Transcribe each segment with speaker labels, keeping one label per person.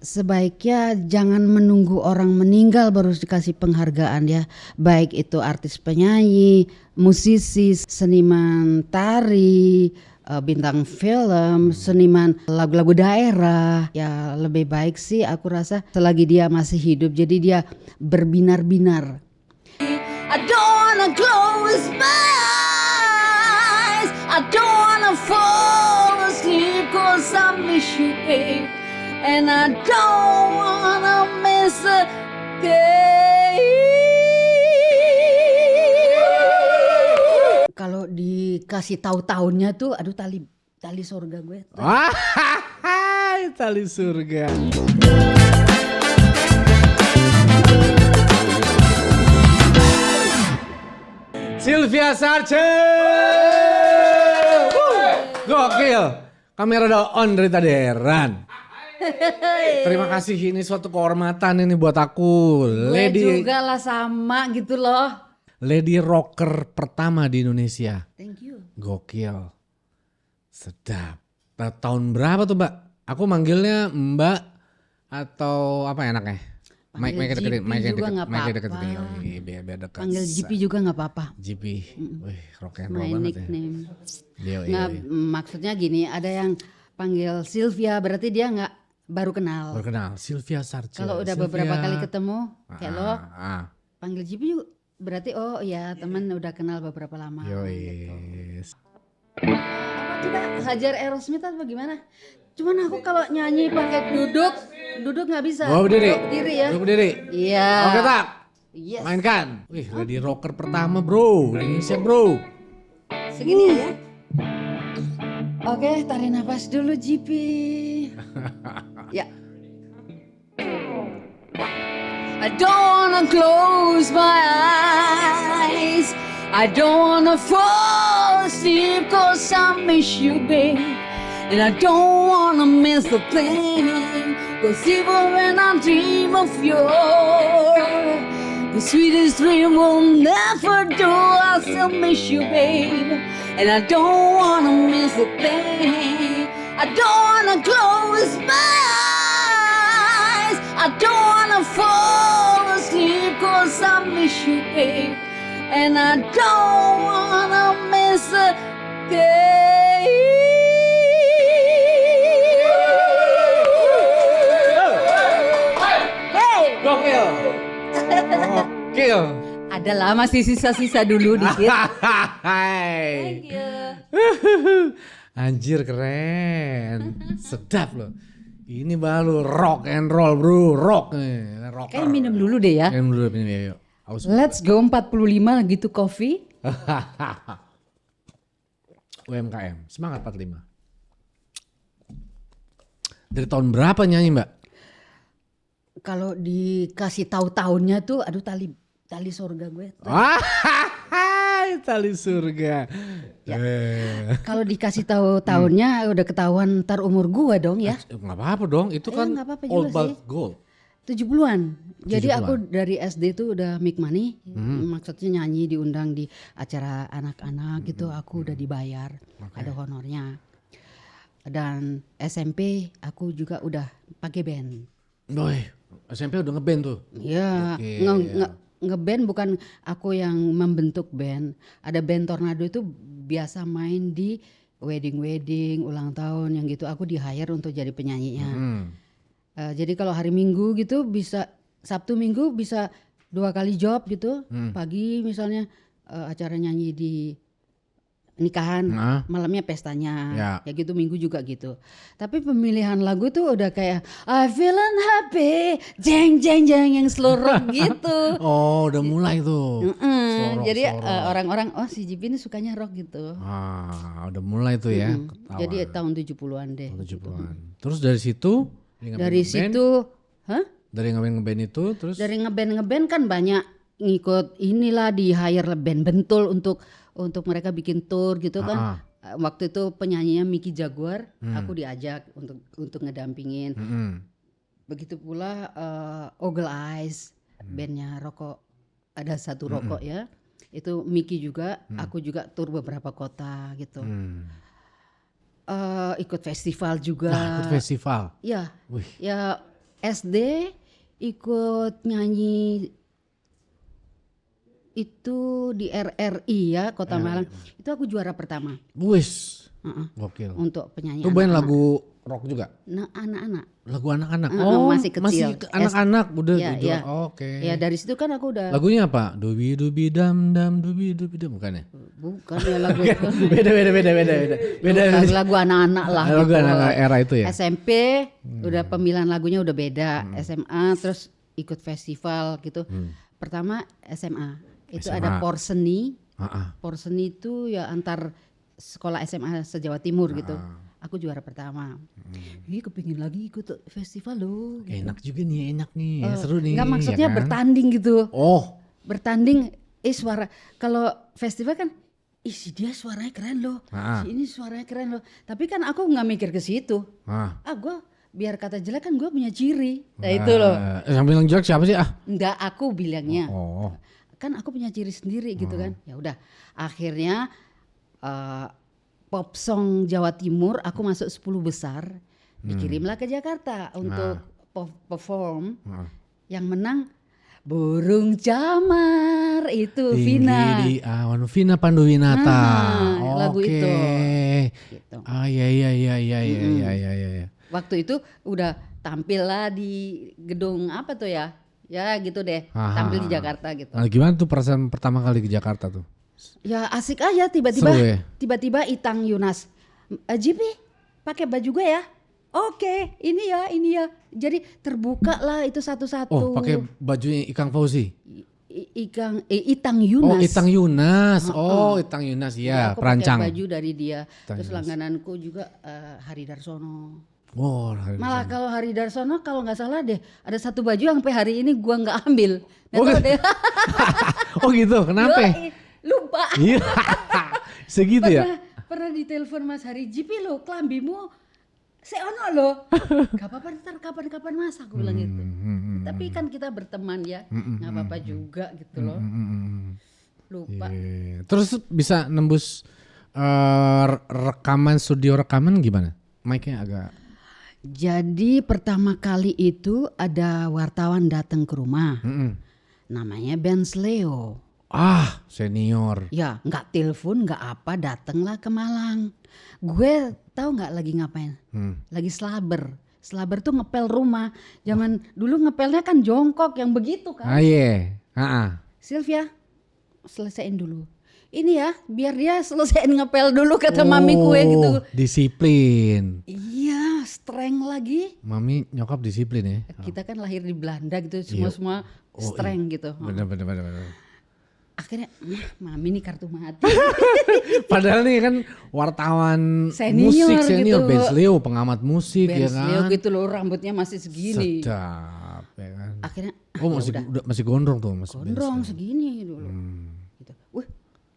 Speaker 1: Sebaiknya jangan menunggu orang meninggal baru dikasih penghargaan ya. Baik itu artis penyanyi, musisi, seniman tari, bintang film, seniman lagu-lagu daerah. Ya lebih baik sih aku rasa selagi dia masih hidup jadi dia berbinar-binar. I don't wanna close my eyes, I don't wanna fall asleep cause I miss you babe. And I don't wanna miss a day. Kalau dikasih tahu tahunnya tuh, aduh tali surga gue.
Speaker 2: Tali surga. Sylvia Sarce. Gokil. Kamera udah on dari tadi heran. Terima kasih, ini suatu kehormatan ini buat aku.
Speaker 1: Gue juga lah sama gitu loh.
Speaker 2: Lady rocker pertama di Indonesia.
Speaker 1: Thank you.
Speaker 2: Gokil. Sedap. Tahun berapa tuh Mbak? Aku manggilnya Mbak atau apa enaknya?
Speaker 1: Panggil
Speaker 2: Mic
Speaker 1: juga nggak apa-apa.
Speaker 2: Biar dekat.
Speaker 1: Panggil GP juga nggak apa-apa.
Speaker 2: GP. Wih, rock and roll
Speaker 1: My
Speaker 2: banget
Speaker 1: nickname.
Speaker 2: ya.
Speaker 1: Nggak, maksudnya gini, ada yang panggil Sylvia berarti dia nggak baru kenal.
Speaker 2: Baru kenal. Sylvia Sarce.
Speaker 1: Kalau udah beberapa kali ketemu, kayak lo panggil GP juga berarti oh iya teman udah kenal beberapa lama.
Speaker 2: Yoi.
Speaker 1: Kita hajar Aerosmith atau gimana? Cuman aku kalau nyanyi pakai duduk nggak bisa.
Speaker 2: Oh, berdiri.
Speaker 1: Berdiri ya.
Speaker 2: Berdiri.
Speaker 1: Iya.
Speaker 2: Oke tak.
Speaker 1: Yes.
Speaker 2: Mainkan. Wih, lady rocker pertama bro. Di Indonesia bro.
Speaker 1: Segini ya. Oke, tarik nafas dulu GP. Ya. I don't wanna close my eyes, I don't wanna fall asleep cause I miss you babe. And I don't wanna miss a thing, cause even when I dream of you, the sweetest dream will never do. I still miss you babe. And I don't wanna miss a thing, I don't wanna close my eyes, I don't wanna fall asleep cause I miss you babe. And I don't wanna miss a day. Hey!
Speaker 2: Gokil. Gokil.
Speaker 1: Adalah masih sisa-sisa dulu dikit.
Speaker 2: Hai.
Speaker 1: Thank you.
Speaker 2: Anjir keren. Sedap loh. Ini baru rock and roll bro. Rock nih. Rocker.
Speaker 1: Kayak minum dulu deh ya.
Speaker 2: Minum dulu ya yuk.
Speaker 1: Let's go 45 gitu coffee.
Speaker 2: UMKM. Semangat 45. Dari tahun berapa nyanyi Mbak?
Speaker 1: Kalau dikasih tahu tahunnya tuh aduh tali surga gue.
Speaker 2: Tali surga.
Speaker 1: Ya. Kalau dikasih tahu tahunnya udah ketahuan ntar umur gue dong ya.
Speaker 2: Nggak apa-apa dong, itu kan
Speaker 1: nggak apa-apa juga
Speaker 2: old but
Speaker 1: sih.
Speaker 2: gold.
Speaker 1: 70-an. Jadi
Speaker 2: 70-an.
Speaker 1: aku dari SD tuh udah make money. Maksudnya nyanyi diundang di acara anak-anak gitu aku udah dibayar. Ada honornya. Dan SMP aku juga udah pakai band.
Speaker 2: Boy, SMP udah ngeband tuh.
Speaker 1: Iya, ngeband bukan aku yang membentuk band. Ada band Tornado itu biasa main di wedding, ulang tahun yang gitu. Aku di hire untuk jadi penyanyinya. Jadi kalau hari Minggu gitu bisa Sabtu Minggu bisa 2 kali job gitu. Pagi misalnya acara nyanyi di nikahan, malamnya pestanya, ya gitu Minggu juga gitu. Tapi pemilihan lagu tuh udah kayak I feeling happy, jeng jeng jeng yang slow rock gitu.
Speaker 2: Oh, udah mulai tuh.
Speaker 1: Jadi orang-orang oh si JP ini sukanya rock gitu.
Speaker 2: Udah mulai tuh ya.
Speaker 1: Jadi tahun 70-an deh.
Speaker 2: Tahun 70-an. Terus dari situ?
Speaker 1: Dari situ,
Speaker 2: Dari ngeband itu terus?
Speaker 1: Dari ngeband kan banyak ngikut inilah di hire band bentul untuk mereka bikin tour gitu kan. Waktu itu penyanyinya Mickey Jaguar, aku diajak untuk ngedampingin. Begitu pula Ogle Eyes, bandnya rokok, ada satu rokok ya. Itu Mickey juga, aku juga tour beberapa kota gitu. Ikut festival juga.
Speaker 2: Ikut festival.
Speaker 1: Ya,
Speaker 2: Wih.
Speaker 1: ya SD ikut nyanyi itu di RRI ya Kota Malang. Itu aku juara pertama.
Speaker 2: Wis. Gokil.
Speaker 1: Untuk penyanyi.
Speaker 2: Itu main lagu rock juga?
Speaker 1: Nah, anak-anak.
Speaker 2: Lagu anak-anak.
Speaker 1: Masih kecil.
Speaker 2: Anak-anak udah
Speaker 1: Ya,
Speaker 2: gitu.
Speaker 1: ya.
Speaker 2: Oke.
Speaker 1: Ya dari situ kan aku udah.
Speaker 2: Lagunya apa? Dubi dubi dam dam dubi dubi dam bukan ya?
Speaker 1: Bukan ya lagu.
Speaker 2: beda.
Speaker 1: Lagu anak-anak lah.
Speaker 2: Lagu
Speaker 1: gitu.
Speaker 2: anak era itu ya.
Speaker 1: SMP udah pemilihan lagunya udah beda. SMA terus ikut festival gitu. Pertama SMA itu
Speaker 2: SMA.
Speaker 1: ada Porseni.
Speaker 2: Ah.
Speaker 1: Porseni itu ya antar sekolah SMA se-Jawa Timur gitu. Aku juara pertama. Ih kepingin lagi ikut festival loh.
Speaker 2: Enak juga nih, seru nih.
Speaker 1: Enggak maksudnya
Speaker 2: ya kan?
Speaker 1: bertanding gitu.
Speaker 2: Oh.
Speaker 1: Bertanding suara. Kalau festival kan si dia suaranya keren loh. Si ini suaranya keren loh. Tapi kan aku nggak mikir ke situ. Gue biar kata jelek kan gue punya ciri. Nah itu loh.
Speaker 2: Yang bilang jelek siapa sih?
Speaker 1: Enggak, aku bilangnya.
Speaker 2: Oh.
Speaker 1: Kan aku punya ciri sendiri gitu kan. Ya udah. Akhirnya pop song Jawa Timur aku masuk 10 besar. Dikirimlah ke Jakarta untuk perform. Yang menang Burung Camar itu
Speaker 2: Tinggi
Speaker 1: Vina.
Speaker 2: di awan Vina Panduwinata.
Speaker 1: Lagu itu. Gitu.
Speaker 2: Iya.
Speaker 1: Waktu itu udah tampil lah di gedung apa tuh ya? Ya gitu deh. Tampil di Jakarta gitu.
Speaker 2: Nah, gimana tuh perasaan pertama kali ke Jakarta tuh?
Speaker 1: Ya asik aja tiba-tiba Itang Yunas. Jipi pakai baju gue ya. Oke, ini ya. Jadi terbuka lah itu satu-satu.
Speaker 2: Oh, pakai bajunya Ikang Fauzi.
Speaker 1: Itang Yunas.
Speaker 2: Oh, Itang Yunas. Itang Yunas ya,
Speaker 1: aku
Speaker 2: perancang.
Speaker 1: pakai baju dari dia. Terus
Speaker 2: Yunas.
Speaker 1: langgananku juga Hari Darsono.
Speaker 2: Oh,
Speaker 1: Malah kalau Hari Darsono kalau nggak salah deh ada satu baju yang sampai hari ini gua nggak ambil. Deh.
Speaker 2: Oh gitu, kenapa?
Speaker 1: Lupa.
Speaker 2: Iya. Segitu ya?
Speaker 1: Pernah ditelepon Mas Hari, Jipi lo kelambimu seono lo. Gak apa-apa ntar kapan-kapan mas aku bilang gitu. Tapi kan kita berteman ya, nggak apa-apa juga gitu loh. Lupa.
Speaker 2: Terus bisa nembus studio rekaman gimana? Mic-nya agak.
Speaker 1: Jadi pertama kali itu ada wartawan datang ke rumah. Namanya Benz Leo.
Speaker 2: Senior.
Speaker 1: Ya, nggak telepon, nggak apa, datanglah ke Malang. Gue tahu nggak lagi ngapain? Lagi slaber. Slaber tuh ngepel rumah. Zaman dulu ngepelnya kan jongkok yang begitu kan.
Speaker 2: Iya.
Speaker 1: Sylvia, selesaiin dulu. Ini ya, biar dia selesaiin ngepel dulu kata mami gue gitu.
Speaker 2: Disiplin.
Speaker 1: Iya, strength lagi.
Speaker 2: Mami nyokap disiplin ya.
Speaker 1: Kita kan lahir di Belanda gitu, semua strength gitu.
Speaker 2: Bener.
Speaker 1: Akhirnya mami nih kartu mati.
Speaker 2: Padahal nih kan wartawan
Speaker 1: Senior
Speaker 2: musik senior
Speaker 1: gitu.
Speaker 2: Benz Leo pengamat musik ya
Speaker 1: Benz
Speaker 2: kan.
Speaker 1: Leo gitu loh, rambutnya masih segini.
Speaker 2: Sedap ya kan.
Speaker 1: Akhirnya
Speaker 2: masih gondrong tuh Mas
Speaker 1: gondrong
Speaker 2: Benz.
Speaker 1: segini dulu. Gitu. Wih,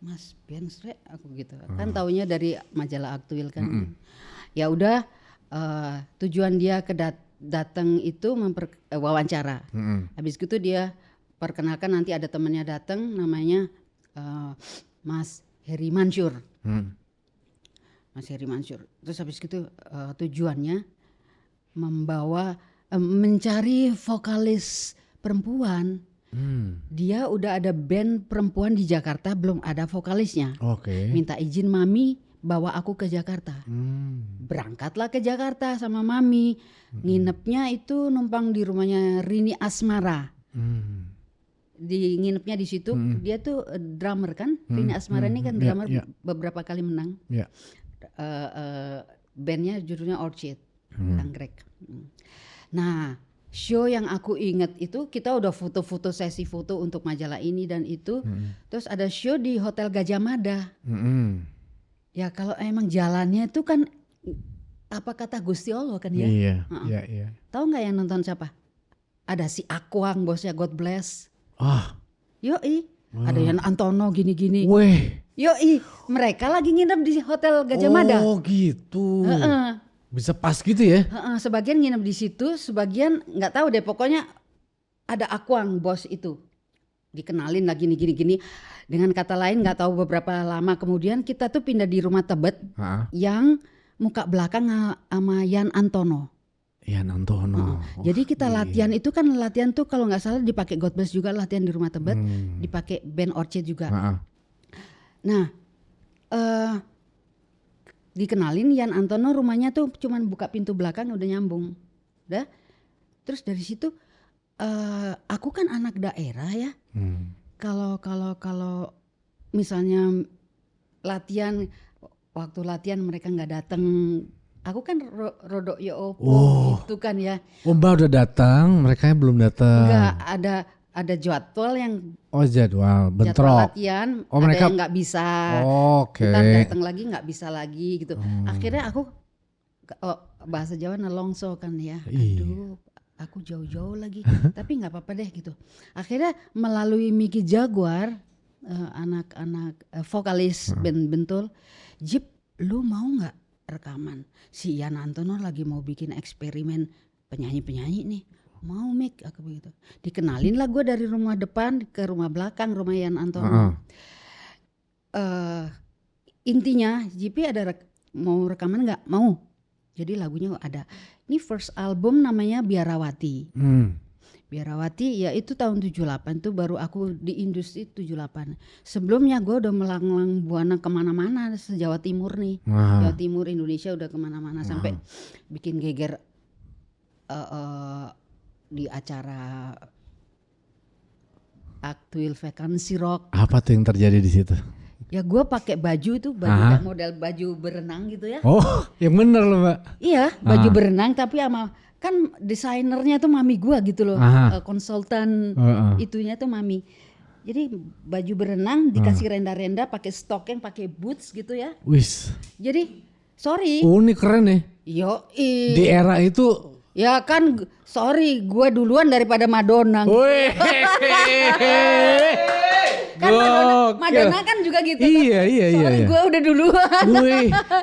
Speaker 1: Mas Benz aku gitu. Kan taunya dari majalah Aktuil kan. Ya udah tujuan dia ke datang itu wawancara. Habis itu dia perkenalkan, nanti ada temannya datang namanya Mas Heri Mansur. Mas Heri Mansur. Terus habis itu tujuannya mencari vokalis perempuan. Dia udah ada band perempuan di Jakarta, belum ada vokalisnya. Minta izin mami bawa aku ke Jakarta. Berangkatlah ke Jakarta sama mami. Nginepnya itu numpang di rumahnya Rini Asmara. Nginepnya di situ. Dia tuh drummer kan. Rini Asmara ini kan drummer, beberapa kali menang. Bandnya judulnya Orchid, Anggrek. Nah, show yang aku ingat itu kita udah foto-foto, sesi foto untuk majalah ini dan itu. Terus ada show di Hotel Gajah Mada. Ya kalau emang jalannya itu kan apa kata Gusti Allah kan ya.
Speaker 2: Iya.
Speaker 1: Tahu nggak yang nonton siapa? Ada si Akwang, bosnya God Bless. Yoi, ada yang Antono gini-gini. Yoi, mereka lagi nginep di Hotel Gajah Mada.
Speaker 2: Oh gitu. Bisa pas gitu ya?
Speaker 1: Sebagian nginep di situ, sebagian nggak tahu deh. Pokoknya ada Akwang, bos itu. Dikenalin lagi gini-gini. Dengan kata lain nggak tahu beberapa lama kemudian kita tuh pindah di rumah Tebet yang muka belakang sama Yan Antono.
Speaker 2: Ian Antono.
Speaker 1: Jadi kita latihan itu kan latihan tuh kalau nggak salah dipakai God Bless juga latihan di Rumah Tebet, dipakai band Orchid juga. Nah, dikenalin Ian Antono rumahnya tuh cuman buka pintu belakang udah nyambung, udah. Terus dari situ aku kan anak daerah ya. Kalau misalnya latihan, waktu latihan mereka nggak datang. Aku kan rodok ya opo gitu kan ya.
Speaker 2: Mbak udah datang, mereka belum datang.
Speaker 1: Enggak, ada jadwal yang
Speaker 2: jadwal bentrok.
Speaker 1: Jadwal latihan,
Speaker 2: mereka
Speaker 1: ada yang nggak bisa.
Speaker 2: Oke.
Speaker 1: Kan datang lagi nggak bisa lagi gitu. Akhirnya aku bahasa Jawa nelongso kan ya. Aduh, aku jauh-jauh lagi. Tapi nggak apa-apa deh gitu. Akhirnya melalui Miki Jaguar, anak-anak vokalis band Bentul, Jip, lu mau nggak rekaman? Si Ian Antono lagi mau bikin eksperimen penyanyi-penyanyi nih. Mau Mik, aku begitu. Dikenalin lah gue dari rumah depan ke rumah belakang rumah Ian Antono. Intinya JP ada mau rekaman nggak? Mau. Jadi lagunya ada. Ini first album namanya Biarawati. Biarawati ya itu tahun 78 tuh baru aku di industri 78. Sebelumnya gue udah melanglang buana kemana-mana se-Jawa Timur nih. Jawa Timur Indonesia udah kemana-mana sampai bikin geger di acara Aktuil Vacancy Rock.
Speaker 2: Apa tuh yang terjadi di situ?
Speaker 1: Ya gue pakai baju itu kayak model baju berenang gitu ya.
Speaker 2: Oh, yang bener loh Mbak.
Speaker 1: Iya, baju berenang tapi sama kan desainernya tuh mami gua gitu loh, konsultan itunya tuh mami. Jadi baju berenang dikasih renda-renda, pakai stocking, pakai boots gitu ya.
Speaker 2: Wis.
Speaker 1: Jadi sorry.
Speaker 2: Ini keren nih. Di era itu.
Speaker 1: Ya kan sorry, gua duluan daripada Madonna. Kan Madonna kan juga gitu.
Speaker 2: Iya.
Speaker 1: Sorry, gua udah duluan.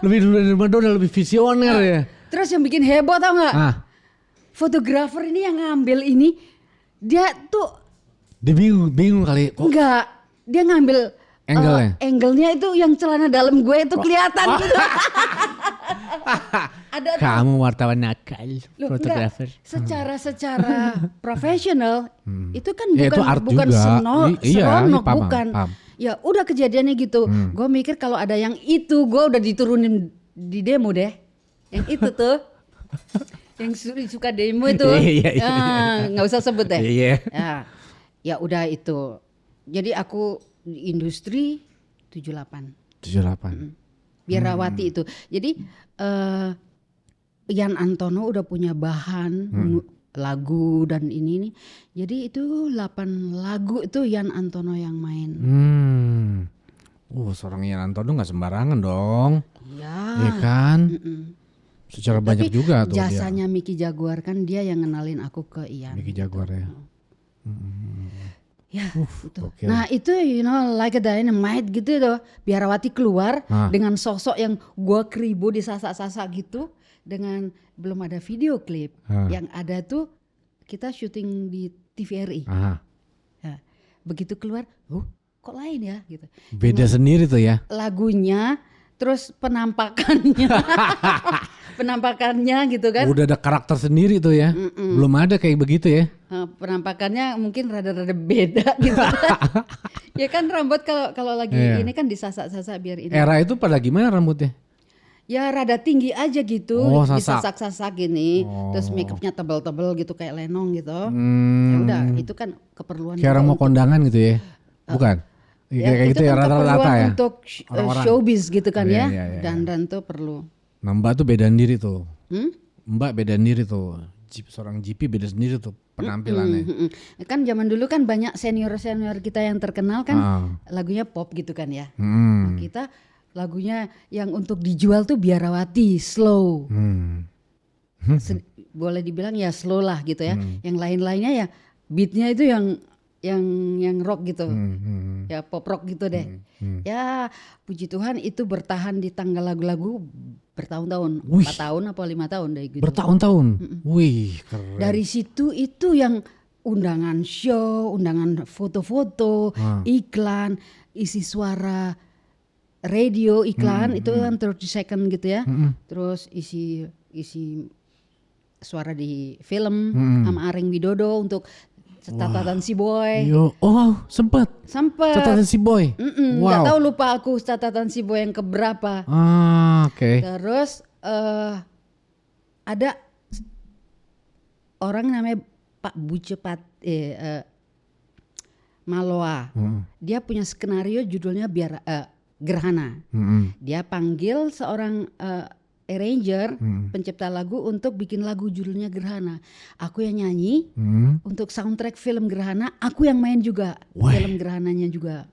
Speaker 2: Lebih dulu dari Madonna, lebih visioner ya.
Speaker 1: Terus yang bikin heboh tau nggak? Fotografer ini yang ngambil ini, dia tuh
Speaker 2: dia bingung kali.
Speaker 1: Enggak, dia ngambil angle-nya itu yang celana dalam gue itu kelihatan gitu. Ada
Speaker 2: kamu wartawan nakal, fotografer.
Speaker 1: Secara profesional itu kan bukan
Speaker 2: seronok,
Speaker 1: bukan. Ya udah kejadiannya gitu. Gue mikir kalau ada yang itu, gue udah diturunin di demo deh. Yang itu tuh. Yang suka demo itu, nggak usah sebut deh. Ya udah itu. Jadi aku di industri 78. Biarawati itu. Jadi Ian Antono udah punya bahan lagu dan ini nih. Jadi itu 8 lagu itu Ian Antono yang main.
Speaker 2: Seorang Ian Antono nggak sembarangan dong.
Speaker 1: Iya
Speaker 2: kan? Secara banyak juga tuh
Speaker 1: jasanya dia. Miki Jaguar kan dia yang ngenalin aku ke Ian.
Speaker 2: Miki Jaguar ya.
Speaker 1: Ya itu. Okay. Nah itu like a dynamite gitu tuh. Biarawati keluar dengan sosok yang gua kribo disasak-sasak gitu. Dengan belum ada video klip. Yang ada tuh kita syuting di TVRI. Ya, begitu keluar, kok lain ya gitu.
Speaker 2: Beda sendiri tuh ya.
Speaker 1: Lagunya, terus penampakannya gitu kan.
Speaker 2: Udah ada karakter sendiri tuh ya. Belum ada kayak begitu ya.
Speaker 1: Penampakannya mungkin rada-rada beda gitu. Ya kan rambut kalau lagi ini kan disasak-sasak biar ini.
Speaker 2: Era itu pada gimana rambutnya?
Speaker 1: Ya rada tinggi aja gitu, disasak-sasak gini. Terus make-upnya tebal-tebal gitu kayak Lenong gitu. Ya udah itu kan keperluan.
Speaker 2: Kayak orang mau kondangan gitu ya? Bukan?
Speaker 1: Kayak gitu ya rata-rata ya. Untuk showbiz gitu kan ya. Dan tuh perlu.
Speaker 2: Nah Mbak tuh beda diri tuh. Mbak beda diri tuh. Seorang GP beda sendiri tuh penampilannya.
Speaker 1: Kan zaman dulu kan banyak senior-senior kita yang terkenal kan lagunya pop gitu kan ya. Nah, kita lagunya yang untuk dijual tuh Biarawati, slow. Boleh dibilang ya slow lah gitu ya. Yang lain-lainnya ya beatnya itu yang rock gitu. Ya pop rock gitu deh. Ya puji Tuhan itu bertahan di tanggal lagu-lagu bertahun-tahun. 4 tahun apa 5 tahun deh gitu.
Speaker 2: Bertahun-tahun? Wih keren.
Speaker 1: Dari situ itu yang undangan show, undangan foto-foto, iklan, isi suara radio iklan itu kan 30 second gitu ya. Terus isi suara di film sama Aring Widodo untuk Catatan Si Boy.
Speaker 2: Sempet Catatan Si Boy.
Speaker 1: Nggak tahu, lupa aku Catatan Si Boy yang keberapa.
Speaker 2: Oke.
Speaker 1: Terus ada orang namanya Pak Bucepat Maloa. Dia punya skenario judulnya Gerhana. Dia panggil seorang arranger, pencipta lagu untuk bikin lagu judulnya Gerhana. Aku yang nyanyi untuk soundtrack film Gerhana, aku yang main juga film Gerhananya juga.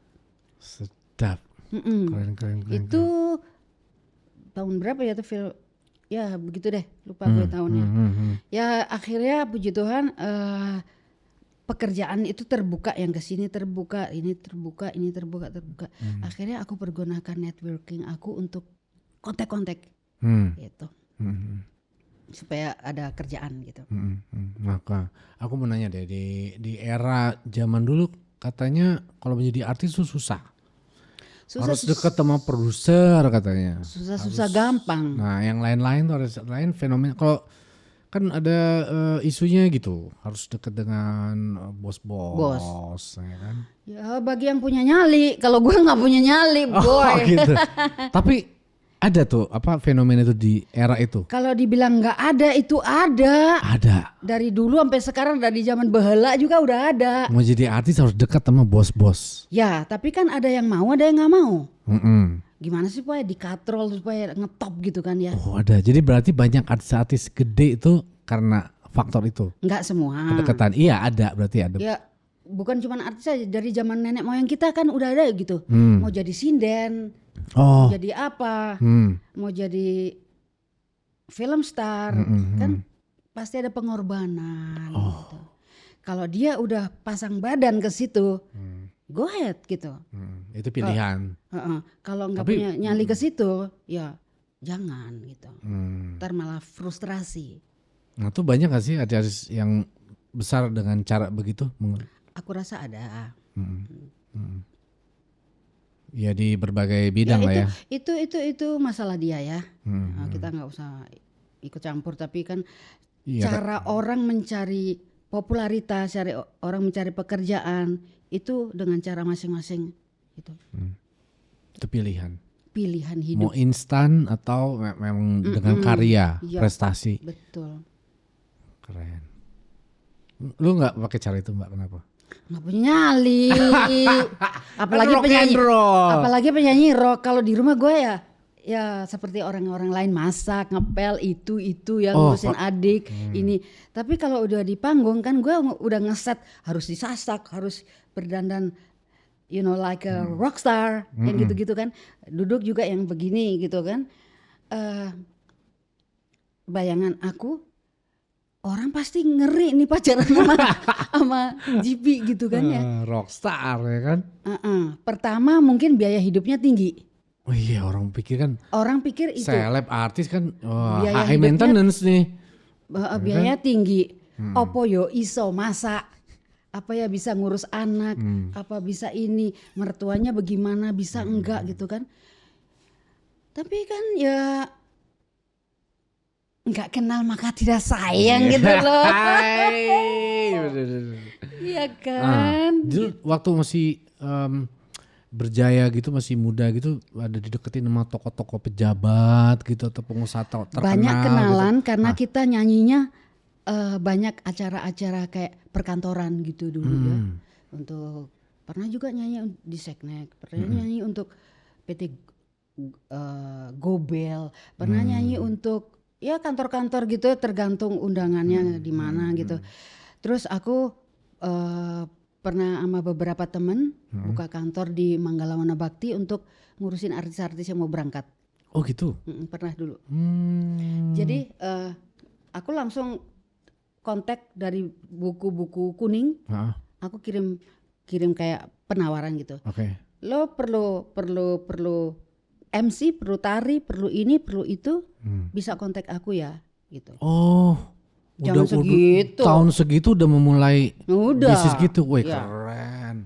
Speaker 2: Sedap. Keren.
Speaker 1: Itu tahun berapa ya tuh film? Ya begitu deh, lupa gue tahunnya. Ya akhirnya puji Tuhan pekerjaan itu terbuka, yang kesini terbuka, ini terbuka. Akhirnya aku pergunakan networking aku untuk kontak-kontak. Gitu. Supaya ada kerjaan gitu.
Speaker 2: Maka aku mau nanya deh, di era zaman dulu katanya kalau menjadi artis itu susah. Harus deket sama produser katanya.
Speaker 1: Susah gampang.
Speaker 2: Nah yang lain-lain tuh harus lain fenomena. Kalau kan ada isunya gitu, harus deket dengan bos. Ya kan?
Speaker 1: Ya bagi yang punya nyali, kalau gue nggak punya nyali, boy.
Speaker 2: Gitu. Tapi ada tuh fenomena itu di era itu.
Speaker 1: Kalau dibilang nggak ada, itu ada.
Speaker 2: Ada.
Speaker 1: Dari dulu sampai sekarang, dari zaman baheula juga udah ada.
Speaker 2: Mau jadi artis harus dekat sama bos-bos.
Speaker 1: Ya, tapi kan ada yang mau, ada yang nggak mau. Gimana sih supaya dikatrol, supaya ngetop gitu kan ya?
Speaker 2: Oh ada. Jadi berarti banyak artis-artis gede itu karena faktor itu.
Speaker 1: Nggak semua.
Speaker 2: Kedekatan. Iya ada, berarti ada.
Speaker 1: Ya. Bukan cuma artis aja, dari zaman nenek moyang kita kan udah ada gitu. Mau jadi sinden, mau jadi apa, mau jadi film star, kan pasti ada pengorbanan. Gitu. Kalau dia udah pasang badan ke situ, go ahead gitu.
Speaker 2: Itu pilihan.
Speaker 1: Kalau nggak punya nyali ke situ, ya jangan gitu. Ntar malah frustrasi.
Speaker 2: Nah tuh banyak gak sih artis yang besar dengan cara begitu?
Speaker 1: Aku rasa ada.
Speaker 2: Ya di berbagai bidang lah ya.
Speaker 1: Itu masalah dia ya. Kita nggak usah ikut campur, tapi kan cara orang mencari popularitas, orang mencari pekerjaan itu dengan cara masing-masing gitu.
Speaker 2: Itu pilihan
Speaker 1: hidup.
Speaker 2: Mau instan atau memang dengan karya, prestasi.
Speaker 1: Betul.
Speaker 2: Keren. Lu nggak pakai cara itu Mbak, kenapa?
Speaker 1: Nggak punya nyali. apalagi penyanyi rock. Kalau di rumah gue ya seperti orang-orang lain, masak, ngepel, itu yang ngurusin adik ini. Tapi kalau udah di panggung kan gue udah ngeset, harus disasak, harus berdandan like a rockstar, yang gitu-gitu kan. Duduk juga yang begini gitu kan. Bayangan aku, orang pasti ngeri nih pacaran sama JP gitu kan ya.
Speaker 2: Rockstar ya kan.
Speaker 1: Pertama mungkin biaya hidupnya tinggi.
Speaker 2: Oh iya, orang pikir itu seleb artis kan high maintenance nih.
Speaker 1: Biaya tinggi. Opo yo iso masak, apa ya bisa ngurus anak, apa bisa ini, mertuanya bagaimana, bisa enggak gitu kan. Tapi kan ya nggak kenal maka tidak sayang gitu loh. Iya kan.
Speaker 2: Dulu waktu masih berjaya gitu, masih muda gitu, ada dideketin sama tokoh-tokoh pejabat gitu atau pengusaha terkenal.
Speaker 1: Banyak kenalan
Speaker 2: gitu.
Speaker 1: Karena kita nyanyinya banyak acara-acara kayak perkantoran gitu dulu ya. Untuk pernah juga nyanyi di Seknek, pernah nyanyi untuk PT Gobel, pernah nyanyi untuk ya kantor-kantor gitu, tergantung undangannya di mana gitu. Terus aku pernah sama beberapa temen buka kantor di Manggalawana Bakti untuk ngurusin artis-artis yang mau berangkat.
Speaker 2: Oh gitu?
Speaker 1: Pernah dulu. Jadi aku langsung kontak dari buku-buku kuning. Aku kirim kayak penawaran gitu. Lo perlu MC, perlu tari, perlu ini, perlu itu, bisa kontak aku ya, gitu.
Speaker 2: Oh, tahun segitu udah memulai bisnis gitu, wih ya. Keren.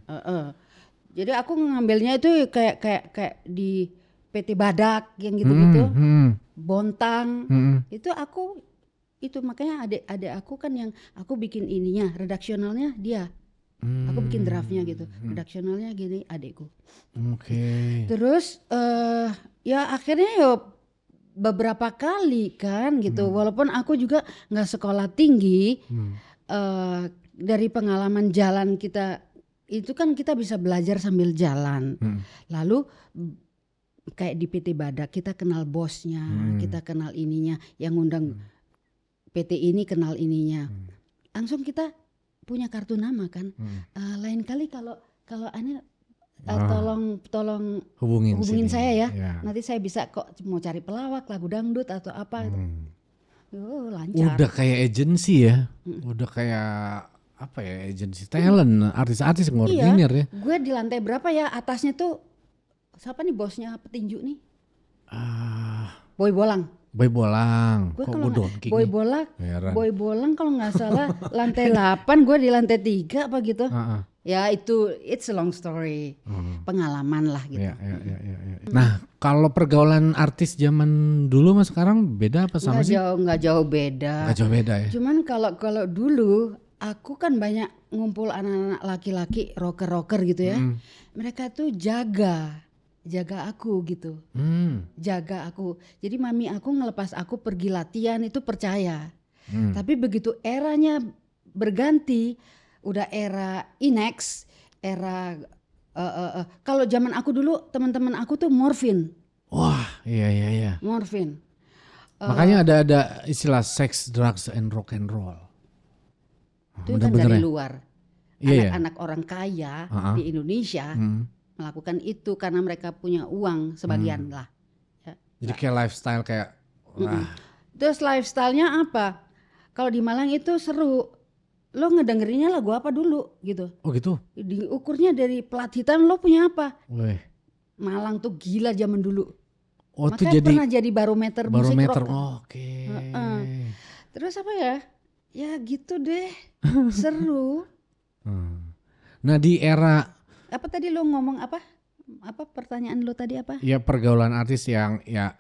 Speaker 1: Jadi aku ngambilnya itu kayak di PT Badak yang gitu-gitu, Bontang, itu aku itu makanya adik aku kan yang aku bikin ininya, redaksionalnya dia. Aku bikin draftnya gitu, redaksionalnya gini adikku.
Speaker 2: Oke.
Speaker 1: Terus ya akhirnya ya beberapa kali kan gitu, walaupun aku juga nggak sekolah tinggi, dari pengalaman jalan kita itu kan kita bisa belajar sambil jalan. Lalu kayak di PT Badak kita kenal bosnya, kita kenal ininya, yang ngundang PT ini kenal ininya, langsung kita punya kartu nama kan. Lain kali kalau aneh tolong hubungin saya ya. Nanti saya bisa kok mau cari pelawak lagu dangdut atau apa gitu. Lancar.
Speaker 2: Udah kayak agensi ya. Udah kayak apa ya, agensi talent, artis-artis ngordinir ya.
Speaker 1: Gue di lantai berapa ya, atasnya tuh siapa nih bosnya petinju nih? Boy Bolang.
Speaker 2: Boy Bolang.
Speaker 1: Gue
Speaker 2: Kok
Speaker 1: kalau
Speaker 2: Donki
Speaker 1: Boy
Speaker 2: nih?
Speaker 1: Bolang,
Speaker 2: Heran.
Speaker 1: Boy Bolang kalau nggak salah lantai 8, gue di lantai 3 apa gitu. Ya itu it's a long story, pengalaman lah gitu.
Speaker 2: Ya. Nah kalau pergaulan artis zaman dulu sama sekarang beda apa sama sih?
Speaker 1: Nggak jauh beda.
Speaker 2: Nggak jauh beda ya.
Speaker 1: Cuman kalau dulu aku kan banyak ngumpul anak-anak laki-laki rocker gitu ya. Mereka tuh jaga aku gitu. Jaga aku. Jadi mami aku ngelepas aku pergi latihan itu percaya. Tapi begitu eranya berganti, udah era Inex, era kalau zaman aku dulu teman-teman aku tuh morfin.
Speaker 2: Wah, iya.
Speaker 1: Morfin.
Speaker 2: Makanya ada istilah sex, drugs, and rock and roll.
Speaker 1: Itu kan dari luar.
Speaker 2: Iya.
Speaker 1: Anak-anak orang kaya di Indonesia melakukan itu karena mereka punya uang sebagian lah. Ya.
Speaker 2: Jadi kayak lifestyle kayak.
Speaker 1: Terus lifestyle-nya apa? Kalau di Malang itu seru. Lo ngedengerinnya lagu apa dulu gitu.
Speaker 2: Oh gitu?
Speaker 1: Diukurnya dari plat hitam, lo punya apa?
Speaker 2: Weh.
Speaker 1: Malang tuh gila zaman dulu.
Speaker 2: Oh itu
Speaker 1: makanya
Speaker 2: jadi
Speaker 1: pernah jadi barometer musik rock.
Speaker 2: Oke.
Speaker 1: Terus apa ya? Ya gitu deh. Seru.
Speaker 2: Nah di era
Speaker 1: Apa tadi lo ngomong apa? Apa pertanyaan lo tadi apa?
Speaker 2: ya pergaulan artis yang ya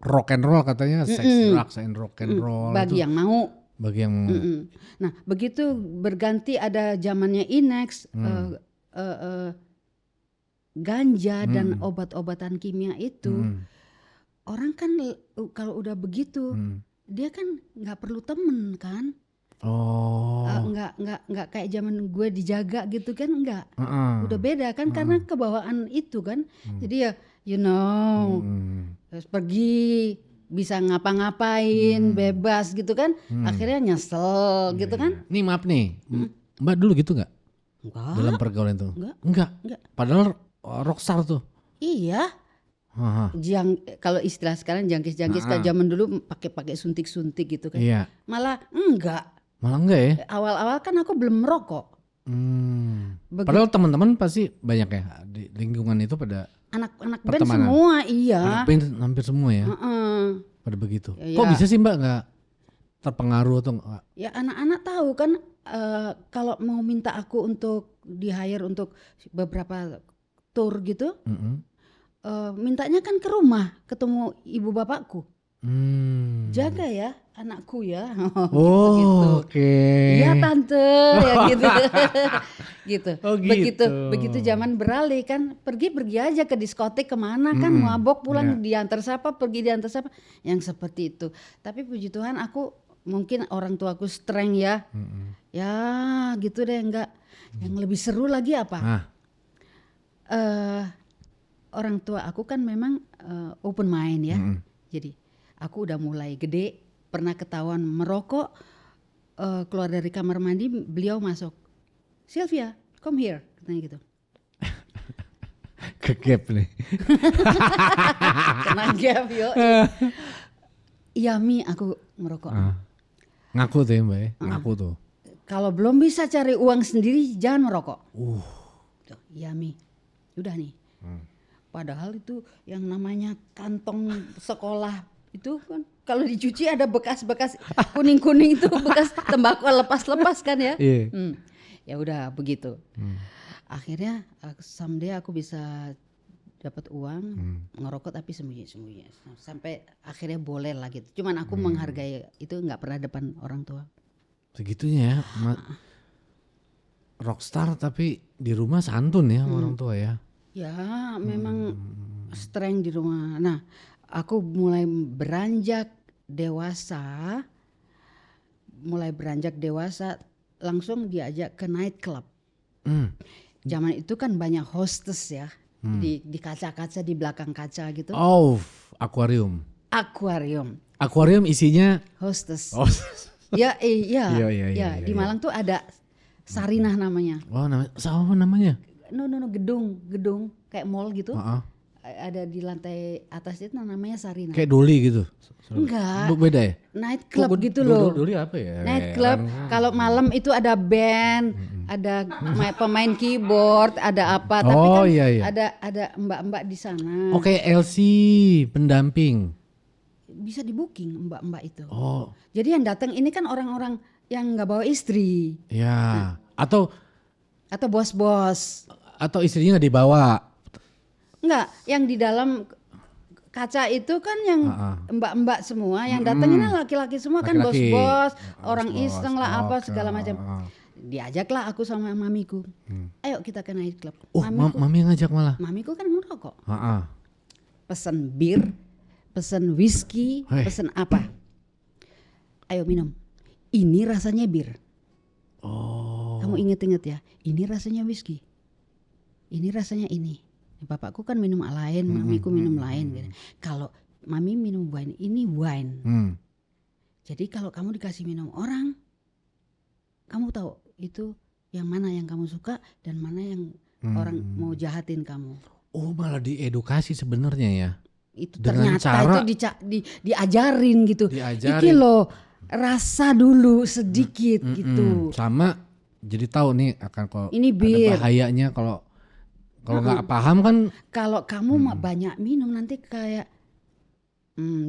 Speaker 2: rock and roll katanya, sex, drugs, and rock and roll.
Speaker 1: Bagi
Speaker 2: itu,
Speaker 1: yang mau.
Speaker 2: bagi yang mau.
Speaker 1: Nah begitu berganti ada zamannya Inex, ganja dan obat-obatan kimia itu, orang kan kalau udah begitu dia kan nggak perlu temen kan. Nggak kayak zaman gue dijaga gitu kan, nggak. Udah beda kan karena kebawaan itu kan. Jadi ya terus pergi bisa ngapa-ngapain bebas gitu kan. Akhirnya nyesel gitu kan.
Speaker 2: Nih maaf nih, Mbak dulu gitu nggak?
Speaker 1: Enggak.
Speaker 2: Dalam pergaulan itu?
Speaker 1: Enggak.
Speaker 2: Padahal rockstar tuh.
Speaker 1: Iya. Kalau istilah sekarang jangkis-jangkis kan zaman dulu pakai suntik-suntik gitu kan.
Speaker 2: Iya.
Speaker 1: Malah enggak ya? Awal-awal kan aku belum merokok.
Speaker 2: Padahal teman-teman pasti banyak ya di lingkungan itu pada
Speaker 1: anak-anak band semua, iya.
Speaker 2: Anak band hampir semua ya. Pada begitu.
Speaker 1: Ya.
Speaker 2: Kok bisa sih Mbak nggak terpengaruh atau enggak?
Speaker 1: Ya anak-anak tahu kan kalau mau minta aku untuk di-hire untuk beberapa tour gitu, mintanya kan ke rumah ketemu ibu bapakku. Jaga ya anakku ya.
Speaker 2: Oh, oke.
Speaker 1: Iya tante ya gitu. Gitu.
Speaker 2: Oh, gitu.
Speaker 1: Begitu zaman beralih kan pergi aja ke diskotik kemana kan, mabok pulang diantar siapa, pergi diantar siapa, yang seperti itu. Tapi puji Tuhan aku mungkin orang tuaku strength ya. Ya gitu deh, enggak. Yang lebih seru lagi apa? Orang tua aku kan memang open mind ya. Jadi aku udah mulai gede, pernah ketahuan merokok, keluar dari kamar mandi, beliau masuk, Sylvia, come here, katanya gitu.
Speaker 2: Ke gap nih.
Speaker 1: Kena gap yo. Iya Mi, aku merokok.
Speaker 2: Ngaku tuh ya Mbak ya, ngaku tuh.
Speaker 1: Kalau belum bisa cari uang sendiri, jangan merokok. Iya Mi, udah nih. Padahal itu yang namanya kantong sekolah itu kan kalau dicuci ada bekas-bekas kuning-kuning itu bekas tembakau lepas-lepas kan ya. Ya udah begitu. Akhirnya someday aku bisa dapat uang, ngerokok tapi sembunyi-sembunyi. Sampai akhirnya boleh lah gitu. Cuman aku menghargai itu, nggak pernah depan orang tua.
Speaker 2: Segitunya ya. Rockstar tapi di rumah santun ya orang tua ya.
Speaker 1: Ya memang strength di rumah. Nah aku mulai beranjak dewasa langsung diajak ke night club. Zaman itu kan banyak hostess ya, di kaca-kaca, di belakang kaca gitu.
Speaker 2: Oh, akuarium.
Speaker 1: Akuarium
Speaker 2: Isinya
Speaker 1: hostess.
Speaker 2: Oh.
Speaker 1: Iya.
Speaker 2: Iya.
Speaker 1: Di Malang tuh ada Sarinah namanya.
Speaker 2: Oh, namanya?
Speaker 1: No, gedung kayak mall gitu. Ada di lantai atas itu namanya Sarinah.
Speaker 2: Kayak Doli gitu.
Speaker 1: Enggak.
Speaker 2: Beda ya?
Speaker 1: Night club gitu loh.
Speaker 2: Doli apa ya?
Speaker 1: Night club. Kalau malam itu ada band, ada pemain keyboard, ada apa. Tapi kan
Speaker 2: iya.
Speaker 1: ada mbak-mbak di sana.
Speaker 2: Oke, LC pendamping.
Speaker 1: Bisa di booking mbak-mbak itu.
Speaker 2: Oh.
Speaker 1: Jadi yang datang ini kan orang-orang yang nggak bawa istri.
Speaker 2: Ya. Atau
Speaker 1: bos-bos.
Speaker 2: Atau istrinya nggak dibawa.
Speaker 1: Enggak, yang di dalam kaca itu kan yang mbak-mbak semua, yang datangnya laki-laki semua. Kan bos-bos, orang iseng lah apa segala macam. Diajaklah aku sama mamiku. Ayo kita ke night club.
Speaker 2: Mami yang ngajak malah.
Speaker 1: Mamiku kan ngerokok. Pesen bir, pesen whisky, pesen apa? Ayo minum. Ini rasanya bir. Kamu inget-inget ya. Ini rasanya whisky. Ini rasanya ini. Bapakku kan minum lain, mamiku minum lain. Gitu. Kalau mami minum wine, ini wine. Jadi kalau kamu dikasih minum orang, kamu tahu itu yang mana yang kamu suka dan mana yang orang mau jahatin kamu.
Speaker 2: Oh, malah diedukasi sebenarnya ya.
Speaker 1: Itu dengan ternyata itu diajarin gitu. Iki loh, rasa dulu sedikit gitu.
Speaker 2: Sama jadi tahu nih akan kalau
Speaker 1: ini bir.
Speaker 2: Ada bahayanya kalau nggak paham kan.
Speaker 1: Kalau kamu banyak minum nanti kayak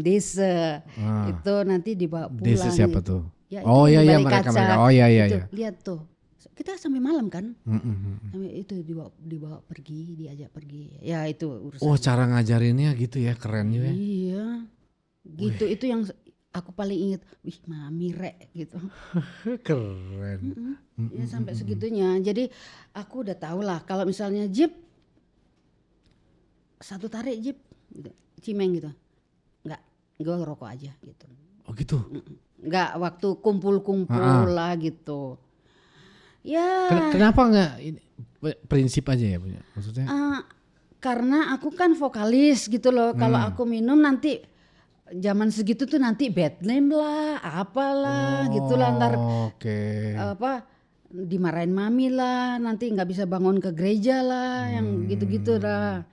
Speaker 1: desa itu nanti dibawa pulang.
Speaker 2: Desa siapa
Speaker 1: gitu.
Speaker 2: tuh?
Speaker 1: Ya,
Speaker 2: iya mereka. Oh iya.
Speaker 1: Lihat tuh. Kita sampai malam kan. Sampai itu dibawa pergi, diajak pergi. Ya itu urusan.
Speaker 2: Oh, cara ngajarinnya gitu ya, keren juga.
Speaker 1: Iya. Gitu. Wih. Itu yang aku paling inget. Wih, mami rek gitu.
Speaker 2: Keren.
Speaker 1: Ya sampai segitunya. Jadi aku udah tahu lah kalau misalnya Jeep satu tarik Jeep gitu, cimeng gitu. Enggak, gue ngerokok aja gitu.
Speaker 2: Oh gitu.
Speaker 1: Enggak waktu kumpul-kumpul lah gitu. Ya.
Speaker 2: Kenapa enggak prinsip aja ya punya? Maksudnya?
Speaker 1: Karena aku kan vokalis gitu loh. Kalau aku minum nanti zaman segitu tuh nanti bad name lah, apalah gitulah ntar. Apa dimarahin mami lah, nanti nggak bisa bangun ke gereja lah, yang gitu-gitu lah.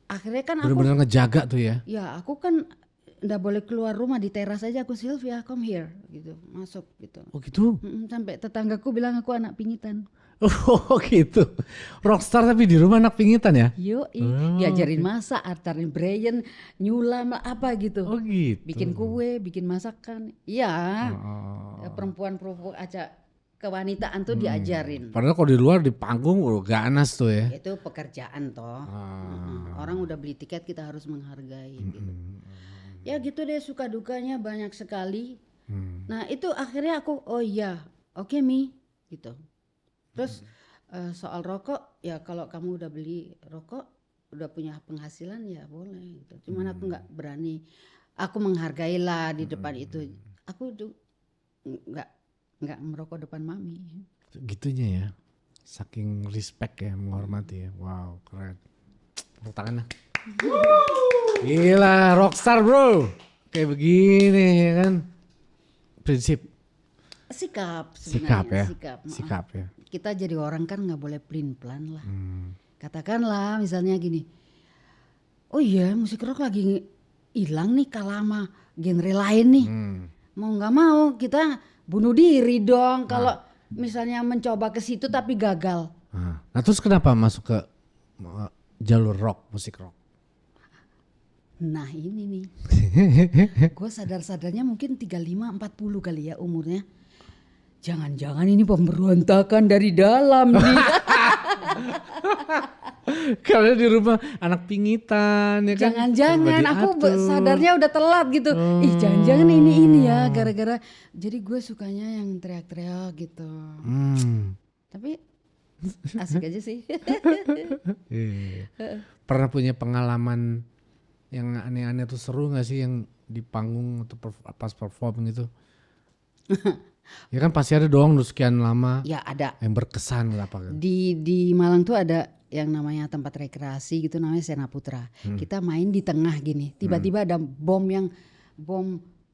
Speaker 1: Akhirnya kan aku
Speaker 2: benar-benar ngejaga tuh ya.
Speaker 1: Ya aku kan nggak boleh keluar rumah, di teras aja aku, Sylvia come here gitu, masuk gitu.
Speaker 2: Oh gitu.
Speaker 1: Sampai tetanggaku bilang aku anak pingitan.
Speaker 2: Oh gitu. Rockstar tapi di rumah anak pingitan ya?
Speaker 1: Diajarin masak, artarin Brian, nyulam apa gitu.
Speaker 2: Oh gitu.
Speaker 1: Bikin kue, bikin masakan. Iya. Perempuan-perempuan aja kewanitaan tuh diajarin.
Speaker 2: Padahal kalau di luar di panggung ganas tuh ya.
Speaker 1: Itu pekerjaan toh. Orang udah beli tiket, kita harus menghargai gitu. Ya gitu deh, suka dukanya banyak sekali. Nah itu akhirnya aku oke Mi gitu. Terus soal rokok ya, kalau kamu udah beli rokok, udah punya penghasilan ya boleh gitu. Cuman aku nggak berani, aku menghargai lah di depan itu. Aku tuh nggak merokok depan mami.
Speaker 2: Gitunya ya, saking respect ya, menghormati ya. Wow, keren. Tepuk tangan lah. Gila, rockstar bro. Kayak begini ya kan. Prinsip.
Speaker 1: Sikap
Speaker 2: sebenarnya.
Speaker 1: Sikap ya. Kita jadi orang kan nggak boleh pelin-pelan lah. Katakanlah misalnya gini. Oh iya, musik rock lagi hilang nih kalah sama genre lain nih. Mau nggak mau kita bunuh diri dong kalau misalnya mencoba ke situ tapi gagal.
Speaker 2: Nah terus kenapa masuk ke jalur rock, musik rock?
Speaker 1: Nah ini nih, gue sadar-sadarnya mungkin 35-40 kali ya umurnya. Jangan-jangan ini pemberontakan dari dalam nih.
Speaker 2: Karena di rumah anak pingitan ya kan.
Speaker 1: Jangan-jangan aku sadarnya udah telat gitu. Ih jangan-jangan ini ya gara-gara. Jadi gue sukanya yang teriak-teriak gitu. Tapi asik aja sih.
Speaker 2: Pernah punya pengalaman yang aneh-aneh tuh, seru gak sih yang di panggung atau pas perform gitu? Ya kan pasti ada dong sekian lama.
Speaker 1: Ya ada.
Speaker 2: Yang berkesan apa kan?
Speaker 1: Di Malang tuh ada yang namanya tempat rekreasi gitu, namanya Sena Putra. Kita main di tengah gini, tiba-tiba ada bom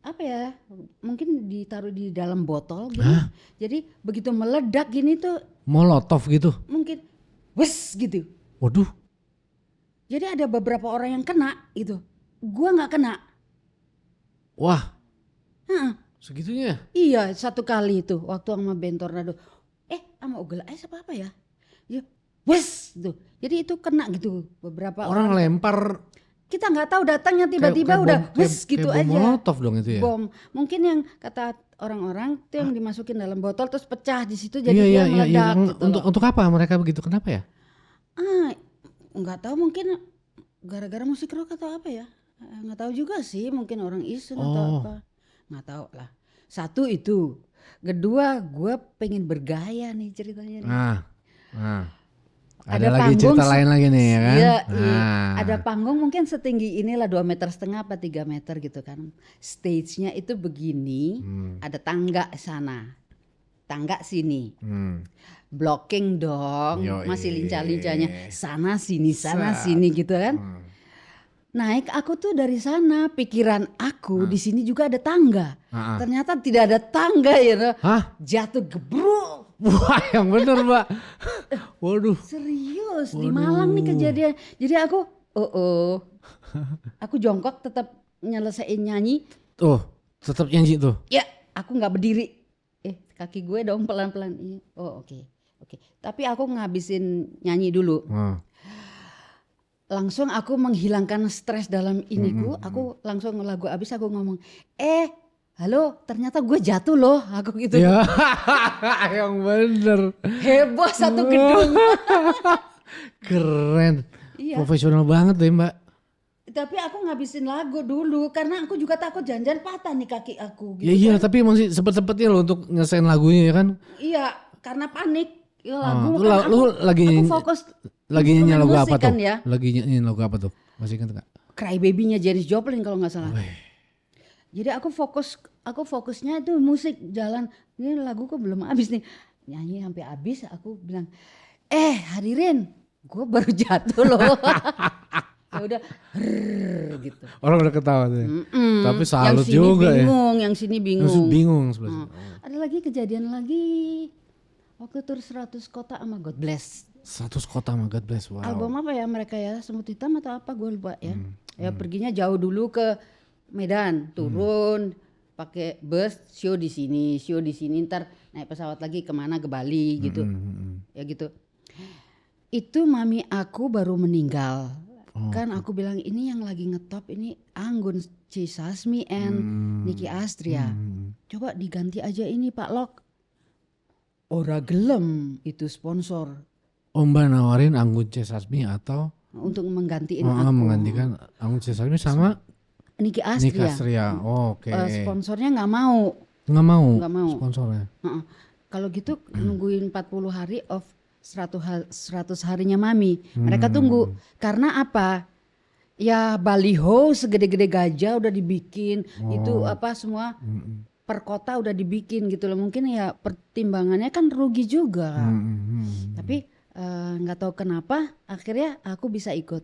Speaker 1: apa ya, mungkin ditaruh di dalam botol gitu. Jadi begitu meledak gini tuh
Speaker 2: molotov gitu?
Speaker 1: Mungkin wes gitu.
Speaker 2: Waduh.
Speaker 1: Jadi ada beberapa orang yang kena gitu, gua nggak kena.
Speaker 2: Wah, segitunya?
Speaker 1: Iya, satu kali itu waktu sama band Tornado, sama Ugel Ice apa ya, ya wes tuh. Jadi itu kena gitu beberapa
Speaker 2: orang lempar.
Speaker 1: Kita nggak tahu datangnya tiba-tiba udah wes gitu
Speaker 2: kayak
Speaker 1: aja.
Speaker 2: Bom molotov dong itu ya?
Speaker 1: Bom, mungkin yang kata orang-orang itu yang dimasukin dalam botol terus pecah di situ jadi dia meledak. Gitu
Speaker 2: untuk apa mereka begitu? Kenapa ya?
Speaker 1: Nggak tahu, mungkin gara-gara musik rock atau apa ya? Nggak tahu juga sih, mungkin orang isun atau apa, nggak tahu lah. Satu itu, kedua gue pengen bergaya nih ceritanya nih.
Speaker 2: Ada lagi cerita lain lagi nih ya kan?
Speaker 1: Iya. Ada panggung mungkin setinggi inilah 2,5 meter apa 3 meter gitu kan. Stage-nya itu begini, ada tangga sana, tangga sini. Blocking dong, masih lincah-lincahnya sana sini gitu kan. Naik aku tuh dari sana, pikiran aku di sini juga ada tangga. Ternyata tidak ada tangga ya. Jatuh gebruk.
Speaker 2: Wah, yang bener Mbak. Waduh.
Speaker 1: Serius, di Malang nih kejadian. Jadi aku aku jongkok tetap nyelesain nyanyi.
Speaker 2: Tuh, tetap nyanyi tuh.
Speaker 1: Ya, aku nggak berdiri. Kaki gue dong pelan-pelan. Oke. Tapi aku ngabisin nyanyi dulu. Langsung aku menghilangkan stres dalam iniku. Aku langsung lagu habis aku ngomong, halo, ternyata gue jatuh loh, aku gitu.
Speaker 2: Ya, yang bener.
Speaker 1: Heboh satu gedung.
Speaker 2: Keren.
Speaker 1: Iya.
Speaker 2: Profesional banget deh Mbak.
Speaker 1: Tapi aku ngabisin lagu dulu karena aku juga takut jangan patah nih kaki aku. Gitu
Speaker 2: iya, tapi masih sempet-sempetnya loh untuk nyelesain lagunya ya kan?
Speaker 1: Iya, karena panik. Ya, lagu
Speaker 2: lu lagi
Speaker 1: fokus.
Speaker 2: Lagi nyanyi lagu apa tuh?
Speaker 1: Kan, ya?
Speaker 2: Lagi nyanyi lagu apa tuh? Masih ingat nggak?
Speaker 1: Cry Baby-nya Janis Joplin kalau nggak salah. Jadi aku fokusnya itu musik jalan. Ini lagu kok belum habis nih. Nyanyi sampai habis aku bilang, hadirin, gue baru jatuh loh. Ya udah, gitu.
Speaker 2: Orang udah ketawa tuh. Tapi salut juga
Speaker 1: bingung, ya. Yang sini bingung.
Speaker 2: Bingung sebelah.
Speaker 1: Ada lagi kejadian lagi. Waktu tur 100 kota sama God Bless.
Speaker 2: 100 kota sama God Bless, wow.
Speaker 1: Album apa ya mereka ya, Semut Hitam atau apa gue lupa ya. Ya perginya jauh dulu ke Medan, turun pakai bus, show di sini, ntar naik pesawat lagi kemana, ke Bali gitu. Ya gitu. Itu mami aku baru meninggal. Kan aku bilang ini yang lagi ngetop ini Anggun C. Sasmi and Nicky Astria. Coba diganti aja ini Pak Lok. Ora gelem itu sponsor.
Speaker 2: Mbak nawarin Anggun C. Sasmi atau
Speaker 1: untuk menggantiin aku.
Speaker 2: Menggantikan Anggun C. Sasmi sama
Speaker 1: Nicky Astria.
Speaker 2: Oke.
Speaker 1: Sponsornya nggak mau.
Speaker 2: Nggak mau. Sponsornya.
Speaker 1: Kalau gitu nungguin 40 hari of 100 harinya mami. Mereka tunggu. Karena apa? Ya baliho segede-gede gajah udah dibikin. Itu apa semua per kota udah dibikin gitu loh. Mungkin ya pertimbangannya kan rugi juga. Tapi nggak tahu kenapa akhirnya aku bisa ikut.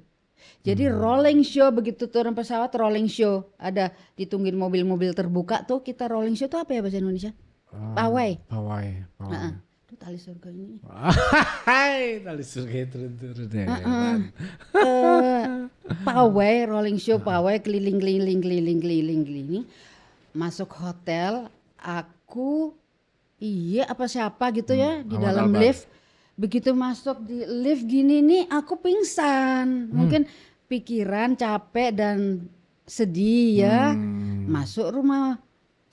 Speaker 1: Jadi rolling show, begitu turun pesawat rolling show. Ada ditungguin mobil-mobil terbuka tuh, kita rolling show tuh apa ya bahasa Indonesia? Pawai. Itu tali surga ini.
Speaker 2: Tali surga turun-turun ya.
Speaker 1: Pawai, rolling show, pawai keliling. Masuk hotel, aku apa siapa gitu ya di dalam lift. Begitu masuk di lift gini nih aku pingsan. Mungkin pikiran capek dan sedih ya. Masuk rumah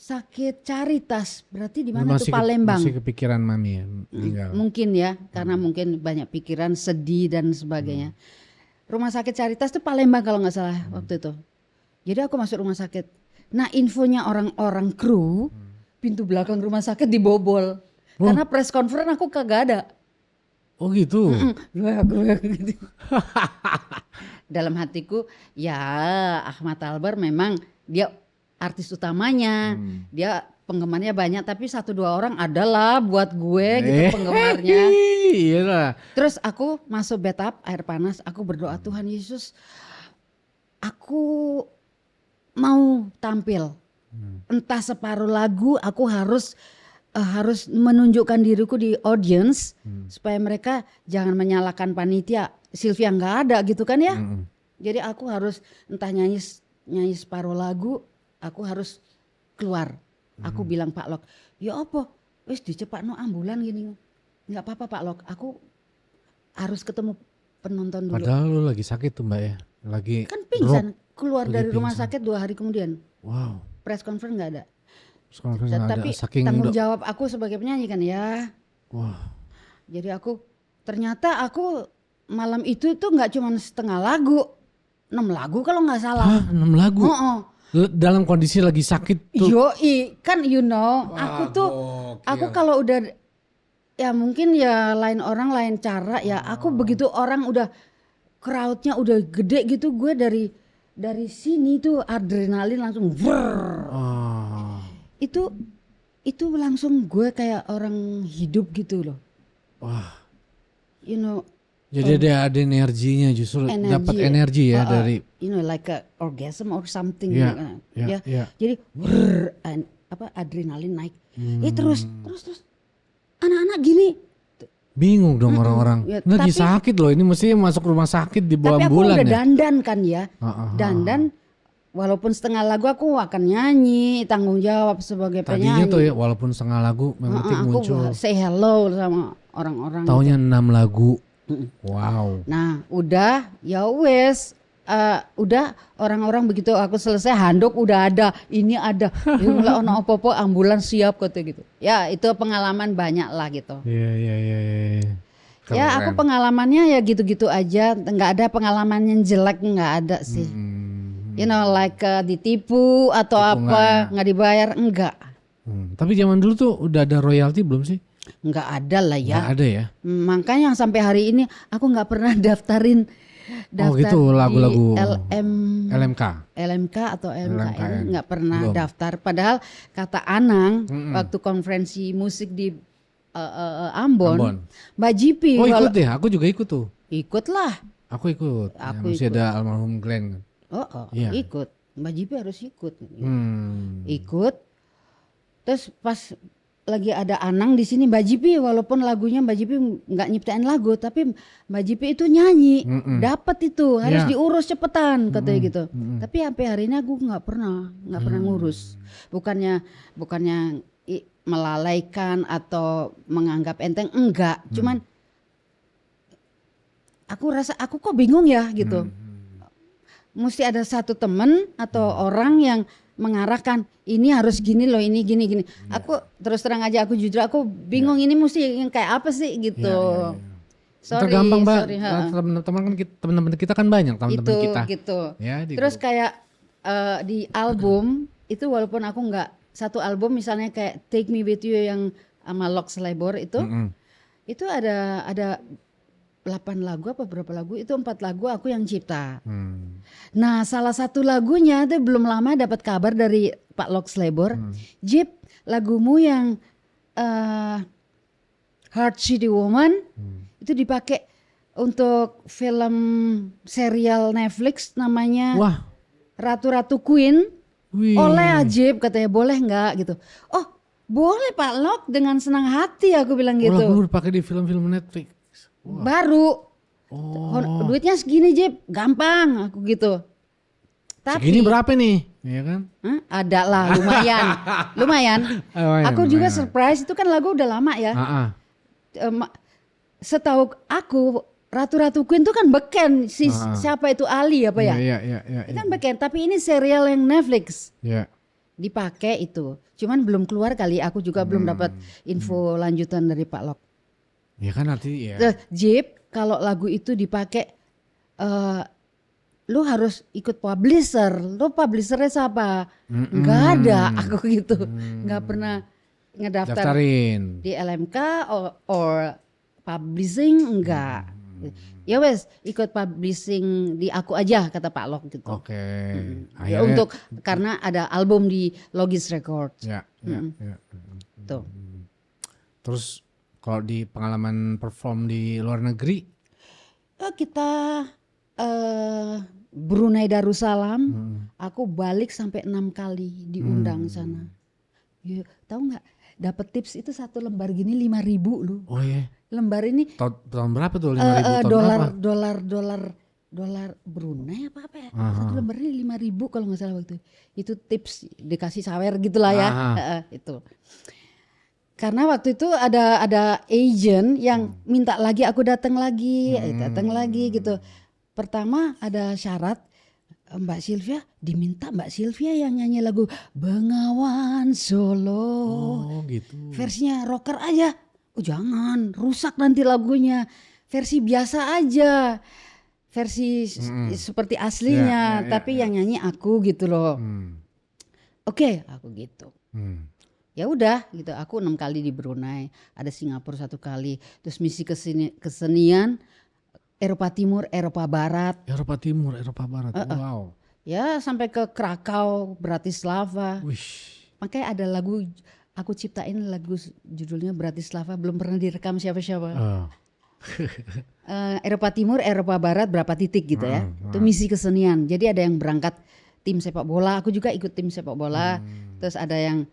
Speaker 1: Sakit Caritas, berarti di mana tuh?
Speaker 2: Masih
Speaker 1: Palembang.
Speaker 2: masih kepikiran mami ya. Tinggal.
Speaker 1: Mungkin ya, karena mungkin banyak pikiran sedih dan sebagainya. Rumah sakit Caritas tuh Palembang kalau nggak salah waktu itu. Jadi aku masuk rumah sakit. Nah infonya orang-orang kru, pintu belakang rumah sakit dibobol. Karena press conference aku kagak ada.
Speaker 2: Oh gitu.
Speaker 1: Gue gitu. Dalam hatiku, ya Ahmad Albar memang dia artis utamanya. Dia penggemarnya banyak, tapi 1-2 orang adalah buat gue gitu penggemarnya.
Speaker 2: Iya lah.
Speaker 1: Terus aku masuk bathtub air panas, aku berdoa, Tuhan Yesus, aku mau tampil. Entah separuh lagu, aku harus menunjukkan diriku di audience supaya mereka jangan menyalahkan panitia. Sylvia nggak ada gitu kan ya. Jadi aku harus entah nyanyi separuh lagu, aku harus keluar. Aku bilang Pak Lok, ya apa? Wis dicepakno ambulan gini. Nggak apa-apa Pak Lok, aku harus ketemu penonton dulu.
Speaker 2: Padahal lu lagi sakit tuh Mbak ya. Lagi
Speaker 1: Kan pingsan, keluar
Speaker 2: lagi
Speaker 1: dari rumah
Speaker 2: pingsan.
Speaker 1: sakit 2 hari kemudian.
Speaker 2: Wow.
Speaker 1: Press conference nggak ada.
Speaker 2: Sekarang nggak ada,
Speaker 1: Tapi
Speaker 2: saking
Speaker 1: tanggung jawab aku sebagai penyanyi kan ya.
Speaker 2: Wah.
Speaker 1: Jadi ternyata aku malam itu tuh nggak cuma setengah lagu, 6 lagu kalau nggak salah.
Speaker 2: Hah, 6 lagu? Dalam kondisi lagi sakit tuh.
Speaker 1: Yoi, kan you know, aku kalau udah ya mungkin ya lain orang lain cara ya. Aku begitu orang udah crowdnya udah gede gitu, gue dari sini tuh adrenalin langsung vrrr. Itu langsung gue kayak orang hidup gitu loh.
Speaker 2: Wah.
Speaker 1: You know.
Speaker 2: Jadi ada energinya, justru dapat energi ya dari
Speaker 1: you know like a orgasm or something.
Speaker 2: Ya.
Speaker 1: Jadi adrenalin naik. Terus anak-anak gini.
Speaker 2: Bingung dong orang-orang.
Speaker 1: Ya,
Speaker 2: Lagi sakit loh, ini mesti masuk rumah sakit di bawah ambulan ya.
Speaker 1: Tapi aku udah dandan kan ya. Dandan walaupun setengah lagu aku akan nyanyi, tanggung jawab sebagai penyanyi.
Speaker 2: Tadinya tuh ya walaupun setengah lagu memang muncul.
Speaker 1: Aku say hello sama orang-orang.
Speaker 2: Taunya 6 lagu. Wow.
Speaker 1: Nah udah ya wes udah orang-orang begitu aku selesai handuk udah ada ini ada ono opo-opo ambulans siap kata gitu ya. Itu pengalaman banyak lah gitu.
Speaker 2: Iya.
Speaker 1: Ya aku pengalamannya ya gitu-gitu aja, nggak ada pengalaman yang jelek, nggak ada sih. You know like ditipu atau apa nggak dibayar enggak.
Speaker 2: Tapi zaman dulu tuh udah ada royalti belum sih?
Speaker 1: Nggak ada lah ya.
Speaker 2: Nggak ada ya.
Speaker 1: Makanya sampai hari ini aku nggak pernah daftar
Speaker 2: gitu lagu-lagu
Speaker 1: LMK atau LMKN nggak pernah daftar. Padahal kata Anang waktu konferensi musik di Ambon, Mbak Jipi.
Speaker 2: Oh ikut ya, aku juga ikut tuh.
Speaker 1: Ikut lah.
Speaker 2: Aku ikut. Masih ada almarhum Glenn.
Speaker 1: Iya. Ikut. Mbak Jipi harus ikut. Ikut. Terus pas lagi ada Anang di sini Mbak Jipi, walaupun lagunya Mbak Jipi nggak nyiptain lagu, tapi Mbak Jipi itu nyanyi, dapat itu harus diurus cepetan katanya gitu. Tapi sampai hari ini aku nggak pernah ngurus. Bukannya melalaikan atau menganggap enteng, enggak. Cuman aku rasa aku kok bingung ya gitu. Mesti ada satu temen atau orang yang mengarahkan ini harus gini loh, ini gini. Aku terus terang aja aku jujur aku bingung ini mesti yang kayak apa sih gitu. Sorry,
Speaker 2: tergampang Mbak. Teman-teman kita kan banyak teman-teman kita.
Speaker 1: Gitu.
Speaker 2: Ya,
Speaker 1: terus kayak di album itu walaupun aku nggak satu album misalnya kayak Take Me With You yang sama Lox Labor itu ada 8 lagu apa berapa lagu itu 4 lagu aku yang cipta. Nah salah satu lagunya itu belum lama dapat kabar dari Pak Lox Labor, Jip lagumu yang Heart City Woman itu dipakai untuk film serial Netflix namanya Ratu-Ratu Queen. Oleh Ajib katanya boleh nggak gitu. Oh boleh Pak Lok dengan senang hati aku bilang gitu.
Speaker 2: Lagu dipakai di film-film Netflix.
Speaker 1: Baru duitnya segini Jip, gampang aku gitu. Tapi
Speaker 2: segini berapa nih? Iya kan?
Speaker 1: Ada lah lumayan. Aku juga surprise itu kan lagu udah lama ya. Setahu aku Ratu-Ratu Queen itu kan beken siapa itu Ali apa ya?
Speaker 2: Iya.
Speaker 1: Itu kan beken, tapi ini serial yang Netflix.
Speaker 2: Iya.
Speaker 1: dipakai itu. Cuman belum keluar kali, aku juga belum dapat info lanjutan dari Pak Lok.
Speaker 2: Ya kan nanti ya.
Speaker 1: Jeep kalau lagu itu dipakai, lu harus ikut publisher. Lu publishernya siapa? Nggak ada, aku gitu. Nggak pernah ngedaftar
Speaker 2: Daftarin.
Speaker 1: di LMK or publishing, enggak. Ya wes, ikut publishing di aku aja kata Pak Lok gitu.
Speaker 2: Oke.
Speaker 1: Ya, untuk karena ada album di Logis Records.
Speaker 2: Ya.
Speaker 1: Tuh.
Speaker 2: Terus kalau di pengalaman perform di luar negeri,
Speaker 1: Kita Brunei Darussalam, aku balik sampai 6 kali diundang sana. Ya, tahu nggak? Dapat tips itu 1 lembar gini 5.000 lu.
Speaker 2: oh iya.
Speaker 1: Lembar ini
Speaker 2: Tahun berapa tuh? 5.000 tahun berapa?
Speaker 1: dolar Brunei apa ya? 1 lembar ini 5.000 kalau nggak salah waktu itu tips dikasih sawer gitulah ya. Itu karena waktu itu ada agent yang minta lagi, aku datang lagi gitu. Pertama ada syarat, Mbak Sylvia diminta Mbak Sylvia yang nyanyi lagu Bengawan Solo.
Speaker 2: Oh gitu.
Speaker 1: Versinya rocker aja. Oh jangan, rusak nanti lagunya. Versi biasa aja. Versi seperti aslinya, tapi yang nyanyi aku gitu loh. Oke, aku gitu. Ya udah gitu, aku 6 kali di Brunei, ada Singapura 1 kali, terus misi kesenian Eropa Timur, Eropa Barat.
Speaker 2: Eropa Timur, Eropa Barat. Wow.
Speaker 1: Ya sampai ke Krakow, Bratislava.
Speaker 2: Wish.
Speaker 1: Makanya ada lagu aku ciptain, lagu judulnya Bratislava, belum pernah direkam siapa-siapa. Eropa Timur, Eropa Barat berapa titik gitu ya. Itu misi kesenian. Jadi ada yang berangkat tim sepak bola, aku juga ikut tim sepak bola. Terus ada yang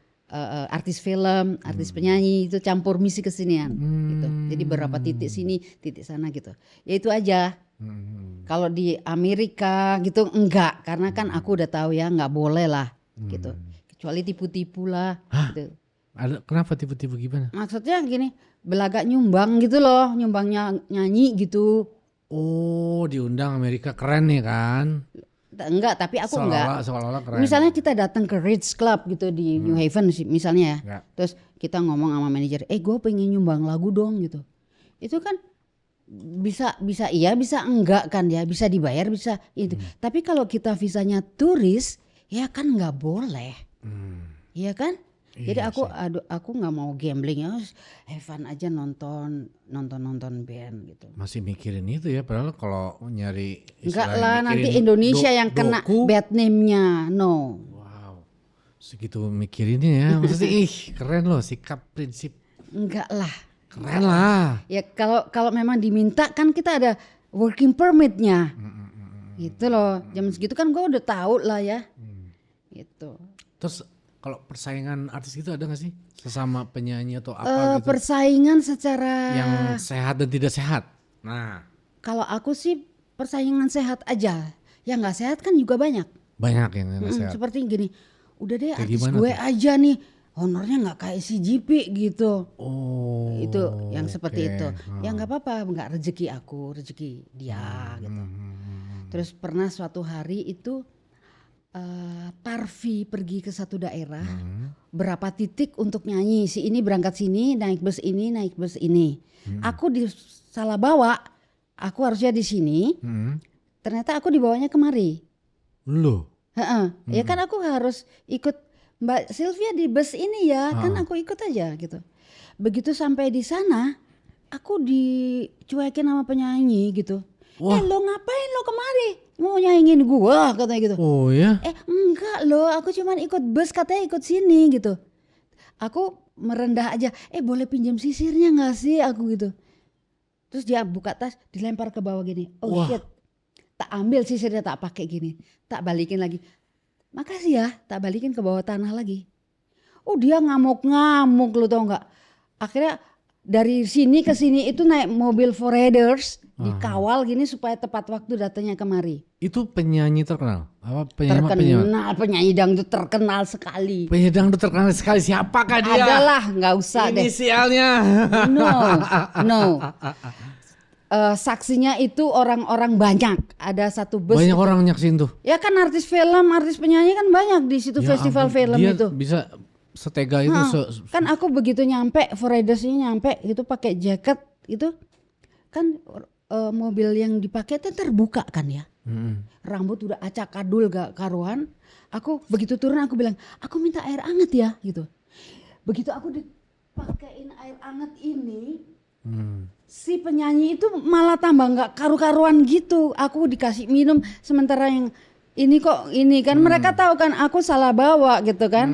Speaker 1: artis film, artis penyanyi, itu campur misi kesenian gitu. Jadi berapa titik sini, titik sana gitu. Ya itu aja. Kalau di Amerika gitu enggak, karena kan aku udah tahu ya nggak boleh lah gitu. Kecuali tipu-tipu lah gitu.
Speaker 2: Ada kenapa tipu-tipu gimana?
Speaker 1: Maksudnya gini, belaga nyumbang gitu loh, nyumbangnya nyanyi gitu.
Speaker 2: Oh, diundang Amerika, keren nih kan?
Speaker 1: Enggak, tapi aku enggak.
Speaker 2: Seolah-olah keren.
Speaker 1: Misalnya kita datang ke Ritz Club gitu di New Haven misalnya ya.
Speaker 2: Ya.
Speaker 1: Terus kita ngomong sama manajer, gue pengen nyumbang lagu dong gitu. Itu kan bisa iya, bisa enggak kan ya, bisa dibayar, bisa itu. Tapi kalau kita visanya turis, ya kan nggak boleh. Iya kan? Jadi aku nggak mau gambling ya, have fun aja nonton band gitu.
Speaker 2: Masih mikirin itu ya, padahal kalau nyari
Speaker 1: Enggak lah, nanti Indonesia yang kena bad name-nya, no.
Speaker 2: Wow, segitu mikirinnya ya, maksudnya keren loh sikap prinsip.
Speaker 1: Enggak lah.
Speaker 2: Keren lah.
Speaker 1: Ya kalau memang diminta kan kita ada working permit-nya. Gitu loh, jam segitu kan gue udah tahu lah ya. Gitu.
Speaker 2: Terus kalau persaingan artis gitu ada gak sih? Sesama penyanyi atau apa gitu?
Speaker 1: Persaingan secara
Speaker 2: yang sehat dan tidak sehat. Nah,
Speaker 1: kalau aku sih persaingan sehat aja. Yang nggak sehat kan juga banyak.
Speaker 2: Banyak yang gak sehat.
Speaker 1: Seperti gini, udah deh
Speaker 2: Kayak
Speaker 1: artis gue tuh aja nih, honornya nggak kayak si GP gitu.
Speaker 2: Oh.
Speaker 1: Itu yang seperti itu. Ya nggak apa-apa, nggak rezeki aku, rezeki dia gitu. Terus pernah suatu hari itu Tarvi pergi ke satu daerah, berapa titik untuk nyanyi, si ini berangkat sini, naik bus ini. Aku salah bawa, aku harusnya di sini, ternyata aku dibawanya kemari.
Speaker 2: Loh?
Speaker 1: Ya kan aku harus ikut Mbak Sylvia di bus ini ya, kan aku ikut aja gitu. Begitu sampai di sana, aku dicuekin sama penyanyi gitu. Wah. Lo ngapain lo kemari? Mau nyanyiin gua katanya gitu.
Speaker 2: Oh ya?
Speaker 1: Enggak lo, aku cuman ikut bus, katanya ikut sini gitu. Aku merendah aja, boleh pinjam sisirnya gak sih aku gitu. Terus dia buka tas, dilempar ke bawah gini. Oh shit, tak ambil sisirnya, tak pakai gini. Tak balikin lagi. Makasih ya, tak balikin ke bawah tanah lagi. Oh dia ngamuk-ngamuk lo tau gak. Akhirnya dari sini ke sini itu naik mobil Foraders, dikawal gini supaya tepat waktu datangnya kemari.
Speaker 2: Itu penyanyi terkenal? Apa
Speaker 1: penyanyi dangdut terkenal sekali.
Speaker 2: Penyanyi dangdut terkenal sekali, siapakah dia?
Speaker 1: Adalah, nggak usah
Speaker 2: inisialnya.
Speaker 1: deh. No. saksinya itu orang-orang banyak. Ada satu bus.
Speaker 2: Banyak
Speaker 1: itu.
Speaker 2: orang nyaksin tuh.
Speaker 1: Ya kan artis film, artis penyanyi kan banyak di situ
Speaker 2: Ya
Speaker 1: festival
Speaker 2: ampun,
Speaker 1: film
Speaker 2: dia
Speaker 1: itu.
Speaker 2: bisa setega itu.
Speaker 1: Kan aku begitu nyampe, Fridays-nya nyampe itu pakai jaket itu kan mobil yang dipakai itu terbuka kan ya. Rambut udah acak kadul gak karuan. Aku begitu turun aku bilang, aku minta air anget ya gitu. Begitu aku dipakein air anget ini. Si penyanyi itu malah tambah nggak karu-karuan gitu. Aku dikasih minum sementara yang ini kan mereka tahu kan aku salah bawa gitu kan.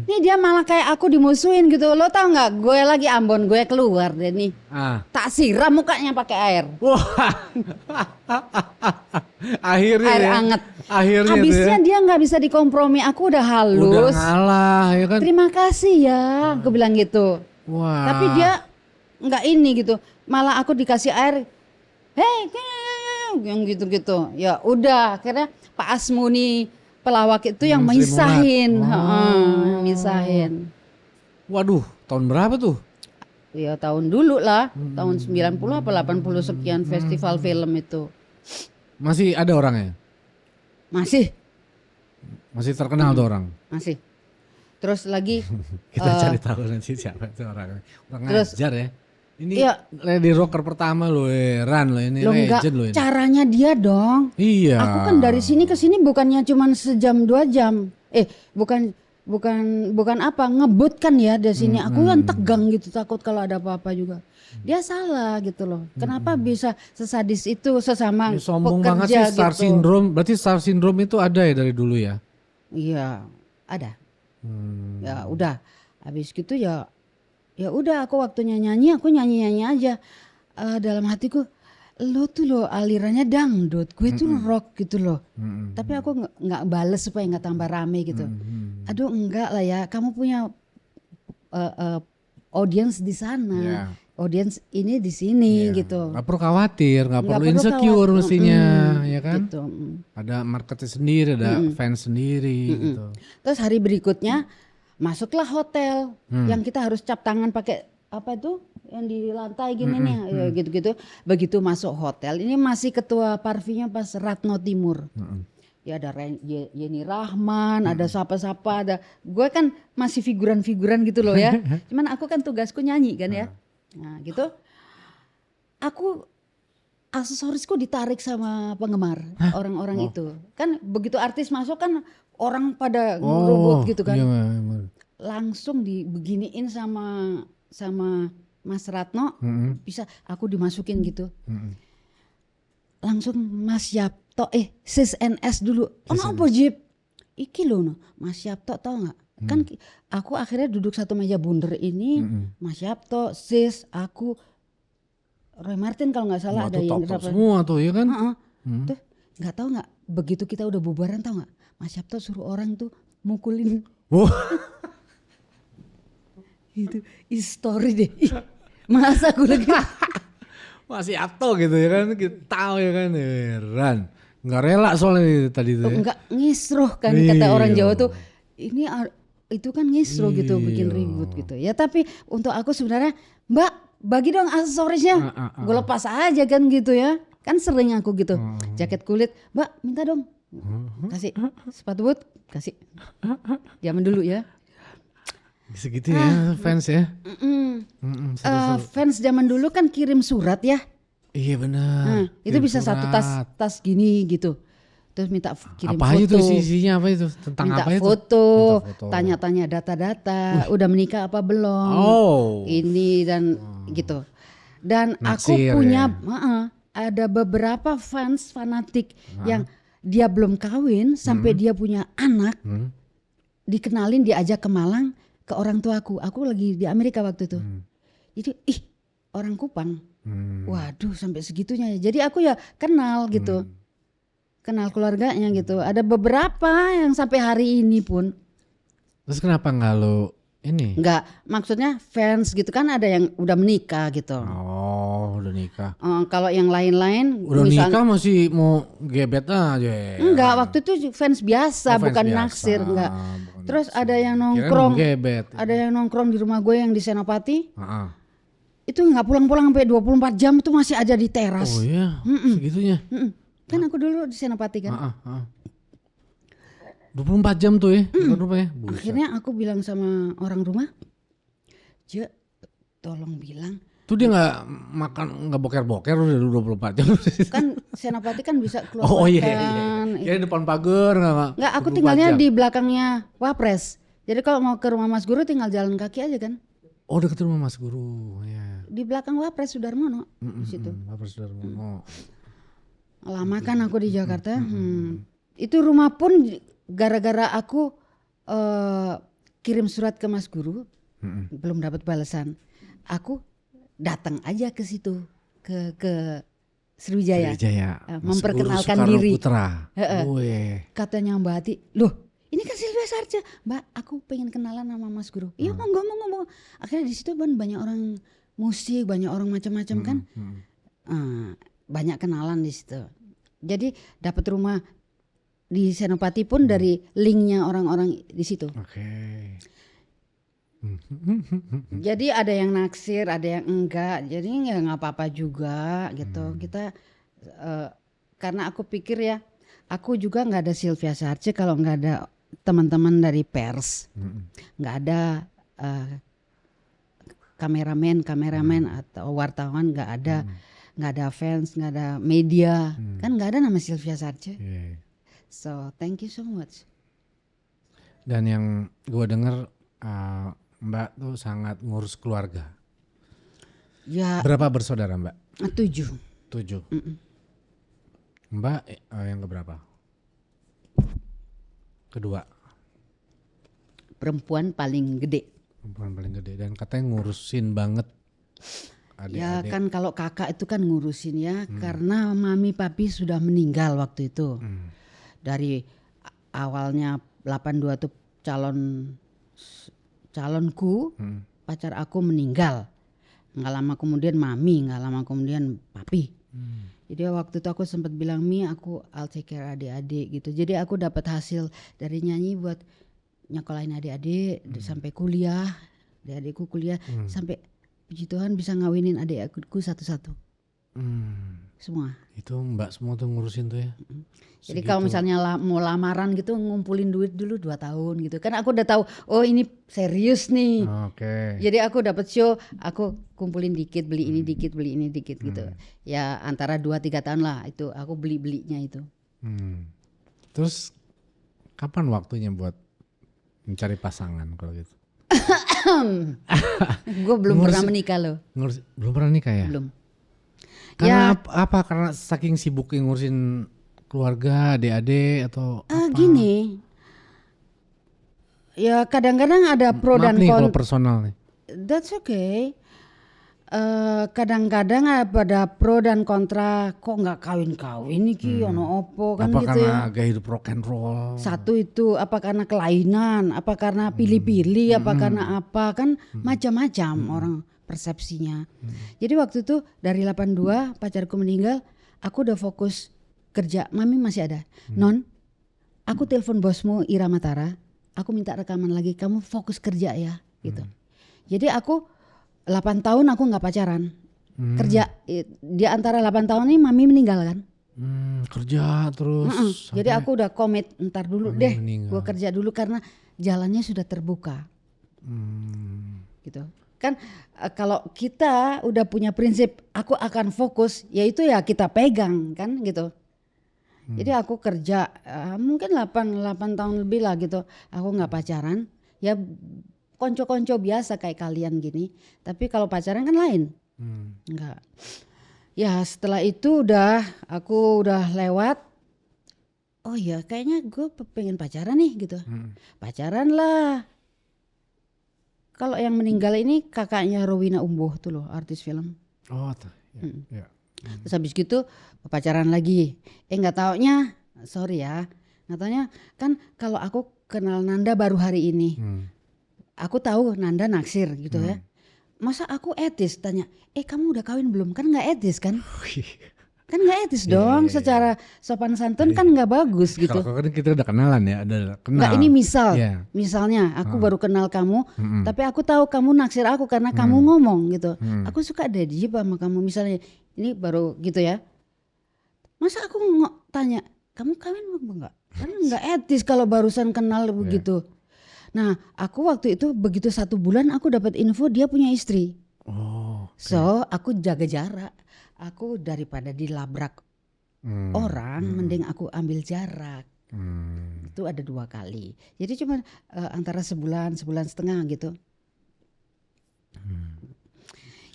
Speaker 1: Ini dia malah kayak aku dimusuhin gitu. Lo tau nggak? Gue lagi Ambon, gue keluar deh nih. Tak siram mukanya pakai air.
Speaker 2: Wah. Akhirnya
Speaker 1: air
Speaker 2: ya.
Speaker 1: anget.
Speaker 2: Akhirnya
Speaker 1: Habisnya
Speaker 2: ya.
Speaker 1: dia nggak bisa dikompromi. Aku udah halus.
Speaker 2: Udah ngalah ya kan.
Speaker 1: Terima kasih ya, aku bilang gitu.
Speaker 2: Wah.
Speaker 1: Tapi dia nggak ini gitu, malah aku dikasih air, yang gitu-gitu. Ya udah, akhirnya Pak Asmuni pelawak itu yang misahin, yang misahin.
Speaker 2: Waduh, tahun berapa tuh?
Speaker 1: Ya tahun dulu lah, tahun 90 apa 80 sekian festival film itu.
Speaker 2: Masih ada orangnya?
Speaker 1: Masih
Speaker 2: Terkenal tuh orang?
Speaker 1: Masih. Terus lagi
Speaker 2: Kita cari tahu nanti siapa itu orangnya. Orang ngajar ya. Ini
Speaker 1: iya,
Speaker 2: lady rocker pertama loh, Ran loh ini legend loh ini.
Speaker 1: Caranya dia dong.
Speaker 2: Iya.
Speaker 1: Aku kan dari sini ke sini bukannya cuma sejam 2 jam. Bukan apa, ngebut kan ya dari sini. Aku kan tegang gitu, takut kalau ada apa-apa juga. Dia salah gitu loh. Kenapa bisa sesadis itu sesama
Speaker 2: Ya, sombong
Speaker 1: pekerja
Speaker 2: banget sih star
Speaker 1: gitu.
Speaker 2: syndrome. Berarti star syndrome itu ada ya dari dulu ya?
Speaker 1: Iya, ada. Ya udah. Habis gitu ya udah aku waktunya nyanyi, aku nyanyi aja. Dalam hatiku, lo tuh lo alirannya dangdut, gue tuh rock gitu loh. Tapi aku nggak bales supaya nggak tambah rame gitu. Aduh enggak lah ya, kamu punya audiens di sana, audiens ini di sini gitu.
Speaker 2: Gak perlu khawatir, gak perlu insecure mestinya, ya kan?
Speaker 1: Gitu.
Speaker 2: Ada marketnya sendiri, ada fans sendiri gitu.
Speaker 1: Terus hari berikutnya masuklah hotel yang kita harus cap tangan pakai apa itu yang di lantai gini nih ya, gitu-gitu. Begitu masuk hotel, ini masih ketua Parvinya pas Ratno Timur. Ya ada Yeni Rahman, ada siapa-siapa, ada gue kan masih figuran-figuran gitu loh ya. Cuman aku kan tugasku nyanyi kan ya. Nah gitu. Aku aksesorisku ditarik sama penggemar orang-orang itu. Kan begitu artis masuk kan orang pada ngerubut gitu kan.
Speaker 2: Iya,
Speaker 1: Langsung dibeginiin sama Mas Ratno, bisa aku dimasukin gitu. Langsung Mas Yapto, Sis NS dulu. Apa Jip? Iki loh Mas Yapto tau gak? Kan aku akhirnya duduk satu meja bundar ini, Mas Yapto, Sis, aku, Roy Martin kalau gak salah ada yang
Speaker 2: top semua tuh ya kan?
Speaker 1: Tuh gak tahu gak, begitu kita udah bubaran tau gak? Mas Yapto suruh orang tuh mukulin. Itu story deh. Masa aku lagi
Speaker 2: Masih Yapto gitu ya kan, kita tahu ya kan, heran. Nggak rela soalnya tadi itu.
Speaker 1: Nggak ngisruh kan kata orang Jawa tuh. Ini itu kan ngisruh gitu, bikin ribut gitu. Ya tapi untuk aku sebenarnya, Mbak bagi dong aksesorisnya. Gue lepas aja kan gitu ya. Kan sering aku gitu. Jaket kulit, Mbak minta dong. Kasih sepatu boot, kasih. Zaman dulu ya.
Speaker 2: Segitu ya fans ya.
Speaker 1: Fans zaman dulu kan kirim surat ya.
Speaker 2: Iya benar.
Speaker 1: Itu bisa surat. Satu tas gini gitu. Terus minta kirim
Speaker 2: apa
Speaker 1: foto.
Speaker 2: Apa itu isinya apa itu? Tentang
Speaker 1: minta
Speaker 2: apa itu?
Speaker 1: Foto, tanya-tanya data-data. Udah menikah apa belum? Ini dan gitu. Dan
Speaker 2: Naksir,
Speaker 1: aku punya ada beberapa fans fanatik yang dia belum kawin sampai dia punya anak. Dikenalin, diajak ke Malang ke orang tuaku. Aku lagi di Amerika waktu itu. Jadi orang Kupang. Waduh sampai segitunya. Jadi aku ya kenal gitu. Kenal keluarganya gitu. Ada beberapa yang sampai hari ini pun.
Speaker 2: Terus kenapa nggak lo ini?
Speaker 1: Enggak, maksudnya fans gitu kan ada yang udah menikah gitu.
Speaker 2: Oh udah nikah.
Speaker 1: Kalau yang lain-lain.
Speaker 2: Udah nikah masih mau gebet aja.
Speaker 1: Enggak, waktu itu fans biasa, bukan naksir. Enggak. Terus ada yang nongkrong. Ada yang nongkrong di rumah gue yang di Senopati. itu nggak pulang-pulang sampai 24 jam tuh masih ada di teras.
Speaker 2: Oh iya, segitunya.
Speaker 1: Kan aku dulu di Senopati kan.
Speaker 2: 24 jam tuh ya, bukan rupanya.
Speaker 1: Akhirnya aku bilang sama orang rumah, Je, tolong bilang.
Speaker 2: Tuh dia nggak makan, nggak boker-boker udah 24 jam.
Speaker 1: Kan Senopati kan bisa keluar
Speaker 2: Oh iya.
Speaker 1: makan.
Speaker 2: Ya depan pagar
Speaker 1: Nggak, aku tinggalnya di belakangnya Wapres. Jadi kalau mau ke rumah Mas Guru tinggal jalan kaki aja kan.
Speaker 2: Oh dekat rumah Mas Guru, ya.
Speaker 1: Di belakang Wapres Sudarmono di situ.
Speaker 2: Wapres Sudarmono.
Speaker 1: Lama kan aku di Jakarta. Itu rumah pun gara-gara aku kirim surat ke Mas Guru, belum dapat balasan. Aku datang aja ke situ, ke Sriwijaya, memperkenalkan diri. Katanya Mbak Ati, loh ini kan Sylvia Sarce, Mbak, aku pengen kenalan sama Mas Guru. Iya monggo. Akhirnya di situ banyak orang musik, banyak orang macam-macam kan, banyak kenalan di situ. Jadi dapat rumah di Senopati pun dari linknya orang-orang di situ. Jadi ada yang naksir, ada yang enggak. Jadi ya nggak apa-apa juga gitu. Kita karena aku pikir ya, aku juga nggak ada Sylvia Sarce kalau nggak ada teman-teman dari pers, nggak ada kameramen atau wartawan, nggak ada fans, nggak ada media, kan nggak ada nama Sylvia Sarce. So thank you so much.
Speaker 2: Dan yang gue denger Mbak tuh sangat ngurus keluarga.
Speaker 1: Ya.
Speaker 2: Berapa bersaudara Mbak?
Speaker 1: 7.
Speaker 2: Mbak yang keberapa? Kedua.
Speaker 1: Perempuan paling gede.
Speaker 2: Dan katanya ngurusin banget adik-adik.
Speaker 1: Ya kan kalau kakak itu kan ngurusin ya, karena mami papi sudah meninggal waktu itu. Dari awalnya 82 tuh calonku, pacar aku meninggal. Nggak lama kemudian mami, nggak lama kemudian papi. Jadi waktu itu aku sempat bilang, I'll take care adik-adik gitu. Jadi aku dapat hasil dari nyanyi buat nyekolahin adik-adik sampai kuliah. Adik-adikku kuliah sampai puji Tuhan bisa ngawinin adik-adikku satu-satu. Semua.
Speaker 2: Itu Mbak semua tuh ngurusin tuh ya.
Speaker 1: Jadi kalau misalnya mau lamaran gitu ngumpulin duit dulu 2 tahun gitu. Kan aku udah tahu, oh ini serius nih. Jadi aku dapat show, aku kumpulin dikit, beli ini dikit gitu. Ya antara 2-3 tahun lah itu aku beli-belinya itu.
Speaker 2: Terus kapan waktunya buat mencari pasangan kalau gitu?
Speaker 1: Gue belum pernah menikah loh.
Speaker 2: Belum pernah nikah ya?
Speaker 1: Belum.
Speaker 2: Karena apa? Karena saking sibuk ngurusin keluarga, adik-adik atau apa?
Speaker 1: Gini, ya kadang-kadang ada pro dan kontra.
Speaker 2: Kalau personal nih.
Speaker 1: That's okay. Kadang-kadang ada pro dan kontra. Kok nggak kawin-kawin nih ono opo kan
Speaker 2: apa
Speaker 1: gitu ya?
Speaker 2: Apa karena gaya hidup rock and roll?
Speaker 1: Satu itu, apa karena kelainan, apa karena pilih-pilih, apa karena apa kan macam-macam orang persepsinya. Jadi waktu itu dari 82 pacarku meninggal, aku udah fokus kerja. Mami masih ada. Non, aku telepon bosmu Ira Matara, aku minta rekaman lagi, kamu fokus kerja ya gitu. Jadi aku 8 tahun aku nggak pacaran, kerja. Di antara 8 tahun ini mami meninggal kan.
Speaker 2: Kerja terus.
Speaker 1: Jadi aku udah komit, ntar dulu deh, gue kerja dulu karena jalannya sudah terbuka. Gitu. Kan kalau kita udah punya prinsip aku akan fokus, yaitu ya kita pegang kan gitu. Jadi aku kerja mungkin 8 tahun lebih lah gitu. Aku nggak pacaran, ya konco-konco biasa kayak kalian gini. Tapi kalau pacaran kan lain. Enggak. Ya setelah itu aku udah lewat. Oh ya kayaknya gue pengen pacaran nih gitu. Pacaran lah. Kalau yang meninggal ini kakaknya Rowena Umboh tuh loh, artis film.
Speaker 2: Oh, ya.
Speaker 1: Terus habis gitu pacaran lagi. Nggak taunya, sorry ya, nggak taunya kan kalau aku kenal Nanda baru hari ini. Aku tahu Nanda naksir gitu ya. Masa aku etis tanya, kamu udah kawin belum? Kan nggak etis kan? Kan nggak etis dong, secara sopan santun kan nggak bagus gitu.
Speaker 2: Kalau kan kita udah kenalan ya, udah kenal.
Speaker 1: Nggak, ini misalnya aku baru kenal kamu, tapi aku tahu kamu naksir aku karena kamu ngomong gitu. Aku suka deh sama kamu misalnya, ini baru gitu ya. Masa aku tanya, kamu kawin apa enggak? Kan nggak etis kalau barusan kenal begitu. Nah, aku waktu itu begitu 1 bulan aku dapat info dia punya istri. So aku jaga jarak. Aku daripada dilabrak orang, mending aku ambil jarak. Itu ada 2 kali. Jadi cuma antara sebulan setengah gitu.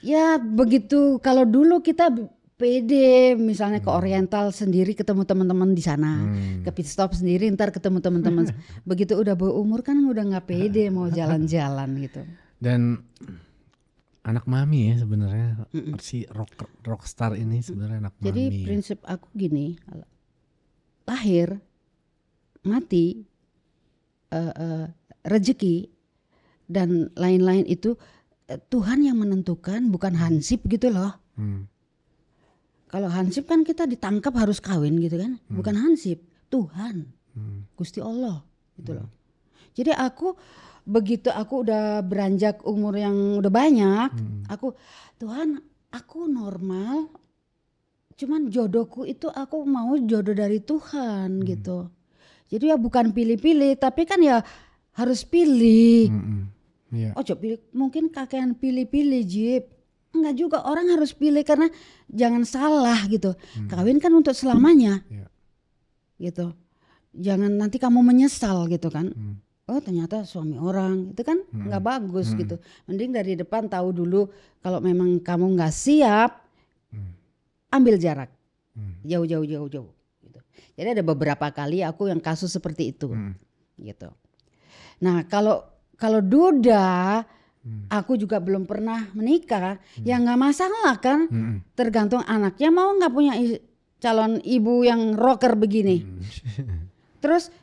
Speaker 1: Ya begitu. Kalau dulu kita pede, misalnya ke Oriental sendiri ketemu teman-teman di sana, ke pit stop sendiri ntar ketemu teman-teman. Begitu udah berumur kan udah nggak pede mau jalan-jalan gitu.
Speaker 2: Dan anak mami ya sebenarnya si rockstar ini sebenarnya anak
Speaker 1: Jadi
Speaker 2: mami. Jadi
Speaker 1: prinsip aku gini, lahir, mati, rezeki dan lain-lain itu Tuhan yang menentukan, bukan hansip gitu loh. Kalau hansip kan kita ditangkap harus kawin gitu kan, bukan hansip, Tuhan, Gusti Allah gitu loh. Jadi aku begitu aku udah beranjak umur yang udah banyak, aku Tuhan, aku normal, cuman jodohku itu aku mau jodoh dari Tuhan gitu. Jadi ya bukan pilih-pilih, tapi kan ya harus pilih. Oh coba pilih, mungkin kakean pilih-pilih Jip. Enggak juga, orang harus pilih karena jangan salah gitu. Kawin kan untuk selamanya, gitu. Jangan nanti kamu menyesal gitu kan. Oh ternyata suami orang itu kan nggak bagus gitu. Mending dari depan tahu dulu kalau memang kamu nggak siap, ambil jarak, jauh. Gitu. Jadi ada beberapa kali aku yang kasus seperti itu, gitu. Nah kalau duda, aku juga belum pernah menikah, ya nggak masalah kan. Tergantung anaknya mau nggak punya calon ibu yang rocker begini. Terus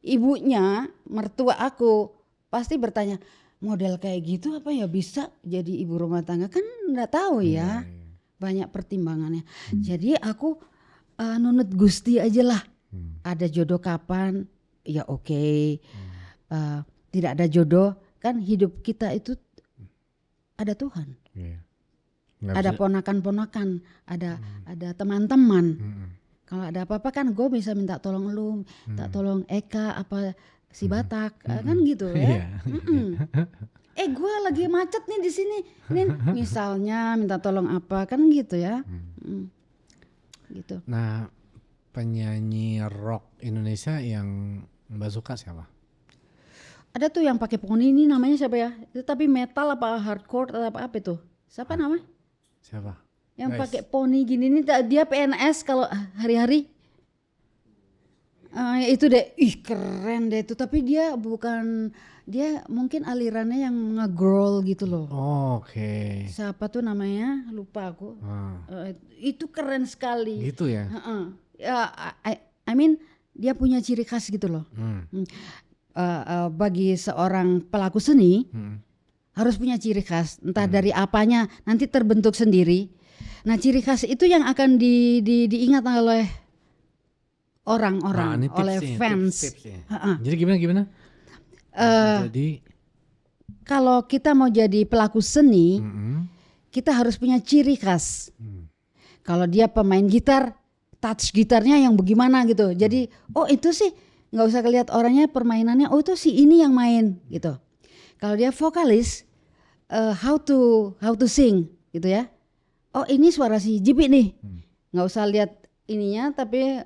Speaker 1: ibunya, mertua aku pasti bertanya, model kayak gitu apa ya bisa jadi ibu rumah tangga? Kan nggak tahu ya, banyak pertimbangannya. Jadi aku nunut Gusti aja lah. Ada jodoh kapan? Ya oke. Tidak ada jodoh, kan hidup kita itu ada Tuhan. Ada ponakan-ponakan, ada teman-teman. Kalau ada apa-apa kan gue bisa minta tolong lu, minta tolong Eka apa si Batak, kan gitu ya. Gue lagi macet nih di sini, misalnya minta tolong apa kan gitu ya. Gitu.
Speaker 2: Nah, penyanyi rock Indonesia yang Mbak suka siapa?
Speaker 1: Ada tuh yang pakai poni, ini namanya siapa ya? Itu tapi metal apa hardcore atau apa itu? Siapa namanya?
Speaker 2: Siapa?
Speaker 1: Yang pakai poni gini nih, dia PNS kalau hari-hari. Itu deh, keren deh itu. Tapi dia mungkin alirannya yang nge-girl gitu loh.
Speaker 2: Oke.
Speaker 1: Siapa tuh namanya? Lupa aku. Itu keren sekali.
Speaker 2: Gitu ya?
Speaker 1: I mean dia punya ciri khas gitu loh. Bagi seorang pelaku seni harus punya ciri khas. Entah dari apanya nanti terbentuk sendiri. Nah ciri khas itu yang akan diingat oleh orang-orang, oleh fans.
Speaker 2: Jadi gimana? Jadi
Speaker 1: kalau kita mau jadi pelaku seni, kita harus punya ciri khas. Kalau dia pemain gitar, touch gitarnya yang bagaimana gitu. Jadi itu sih nggak usah lihat orangnya, permainannya. Oh itu sih ini yang main gitu. Kalau dia vokalis, how to sing gitu ya. Oh ini suara si JP nih, nggak usah lihat ininya, tapi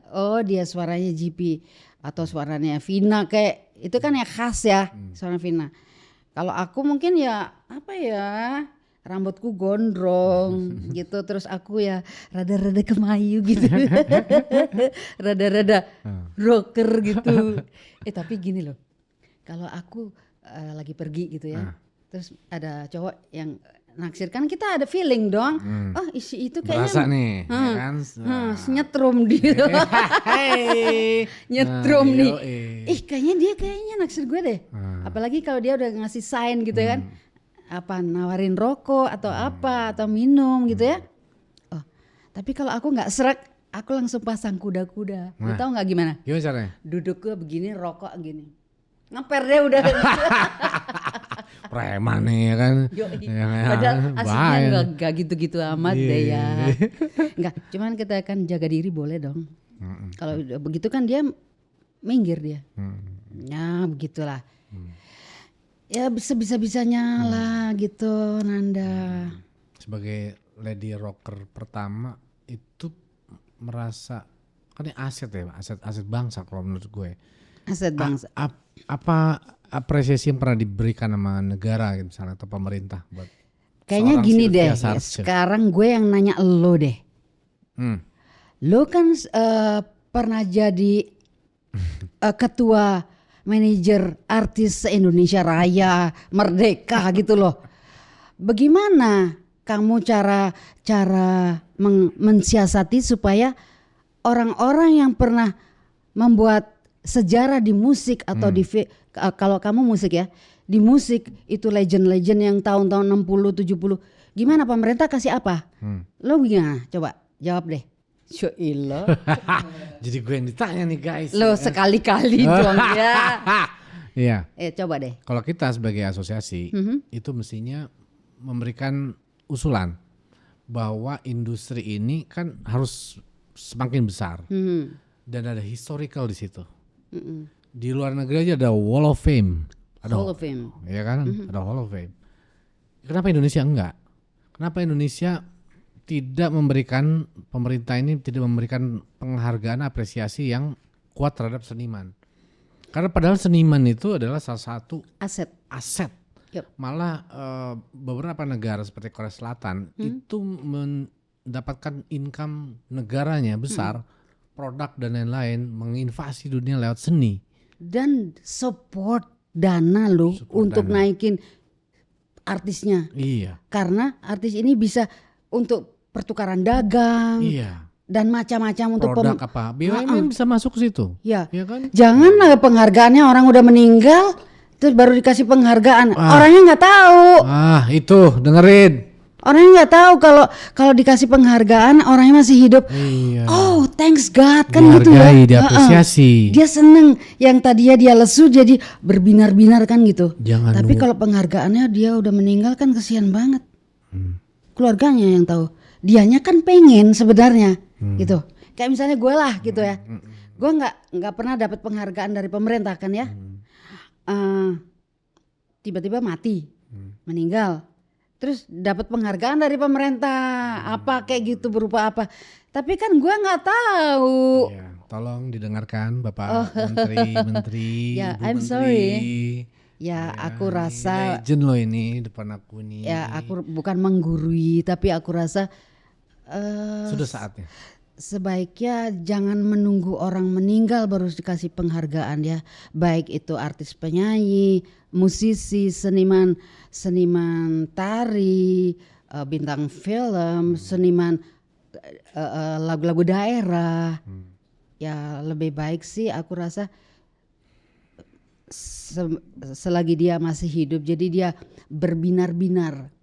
Speaker 1: dia suaranya JP atau suaranya Vina, kayak itu kan ya khas ya suara Vina. Kalau aku mungkin ya apa ya, rambutku gondrong gitu, terus aku ya rada-rada kemayu gitu, rada-rada rocker gitu. Tapi gini loh, kalau aku lagi pergi gitu ya, terus ada cowok yang naksir, kan kita ada feeling dong. Isi itu kayaknya
Speaker 2: berasa nih, ya kan?
Speaker 1: Nyetrum dia. Nyetrum nih. Kayaknya dia naksir gue deh. Apalagi kalau dia udah ngasih sign gitu kan. Apa nawarin rokok atau apa atau minum gitu ya. Tapi kalau aku nggak serak, aku langsung pasang kuda-kuda. Lu tahu nggak gimana?
Speaker 2: Gimana caranya?
Speaker 1: Duduk gue begini, rokok gini. Ngeper deh udah.
Speaker 2: Preman nih ya kan.
Speaker 1: Padahal aslinya
Speaker 2: bahaya.
Speaker 1: nggak gitu-gitu amat deh ya. Nggak, cuman kita akan jaga diri boleh dong. Kalau udah begitu kan dia minggir dia. Ya begitulah. Ya bisa-bisanya lah gitu Nanda.
Speaker 2: Sebagai lady rocker pertama itu merasa kan ini aset ya, aset bangsa kalau menurut gue.
Speaker 1: Aset bangsa.
Speaker 2: Apa apresiasi yang pernah diberikan sama negara gitu, misalnya atau pemerintah buat
Speaker 1: Kayaknya
Speaker 2: seorang
Speaker 1: gini
Speaker 2: Sylvia
Speaker 1: deh,
Speaker 2: Sarce?
Speaker 1: sekarang gue yang nanya lo deh. Lo kan pernah jadi ketua manajer artis se-Indonesia Raya, Merdeka gitu loh. Bagaimana kamu cara mensiasati supaya orang-orang yang pernah membuat sejarah di musik atau kalau kamu musik ya, di musik itu legend-legend yang tahun-tahun 60 70. Gimana pemerintah kasih apa? Lo gimana? Coba jawab deh. Syailah.
Speaker 2: Jadi gue yang ditanya nih guys.
Speaker 1: Lo sekali-kali dong ya.
Speaker 2: Iya.
Speaker 1: Coba deh.
Speaker 2: Kalau kita sebagai asosiasi itu mestinya memberikan usulan bahwa industri ini kan harus semakin besar dan ada historical di situ. Di luar negeri aja ada Wall of Fame.
Speaker 1: Hall of Fame.
Speaker 2: Ya kan? Ada Hall of Fame. Kenapa Indonesia enggak? Kenapa Indonesia tidak memberikan, pemerintah ini tidak memberikan penghargaan apresiasi yang kuat terhadap seniman? Karena padahal seniman itu adalah salah satu aset.
Speaker 1: Yep.
Speaker 2: Malah beberapa negara seperti Korea Selatan itu mendapatkan income negaranya besar, produk dan lain-lain, menginvasi dunia lewat seni.
Speaker 1: Dan support dana lo untuk naikin artisnya.
Speaker 2: Iya.
Speaker 1: Karena artis ini bisa untuk pertukaran dagang.
Speaker 2: Iya.
Speaker 1: Dan macam-macam untuk
Speaker 2: produk apa? BUMN bisa masuk ke situ.
Speaker 1: Ya.
Speaker 2: Ya kan?
Speaker 1: Jangan penghargaannya orang udah meninggal terus baru dikasih penghargaan. Orangnya nggak tahu.
Speaker 2: Itu dengerin.
Speaker 1: Orangnya nggak tahu kalau dikasih penghargaan orangnya masih hidup.
Speaker 2: Iya.
Speaker 1: Oh, thanks God kan
Speaker 2: Dihargai,
Speaker 1: gitu ya.
Speaker 2: Diapresiasi.
Speaker 1: Dia seneng yang tadinya dia lesu jadi berbinar-binar kan gitu.
Speaker 2: Jangan
Speaker 1: Tapi kalau penghargaannya dia udah meninggal kan kesian banget. Keluarganya yang tahu. Dianya kan pengen sebenarnya gitu. Kayak misalnya gue lah gitu ya. Gue nggak pernah dapat penghargaan dari pemerintah kan ya. Tiba-tiba mati, meninggal. Terus dapat penghargaan dari pemerintah apa kayak gitu berupa apa. Tapi kan gue nggak tahu.
Speaker 2: Ya, tolong didengarkan Bapak Menteri,
Speaker 1: Ya,
Speaker 2: Ibu
Speaker 1: I'm
Speaker 2: Menteri.
Speaker 1: sorry. Ya, aku rasa
Speaker 2: legend loh ini depan aku nih.
Speaker 1: ya aku bukan menggurui tapi aku rasa
Speaker 2: sudah saatnya.
Speaker 1: Sebaiknya jangan menunggu orang meninggal baru dikasih penghargaan ya. Baik itu artis penyanyi, musisi, seniman tari, bintang film, seniman lagu-lagu daerah. Ya lebih baik sih aku rasa selagi dia masih hidup jadi dia berbinar-binar.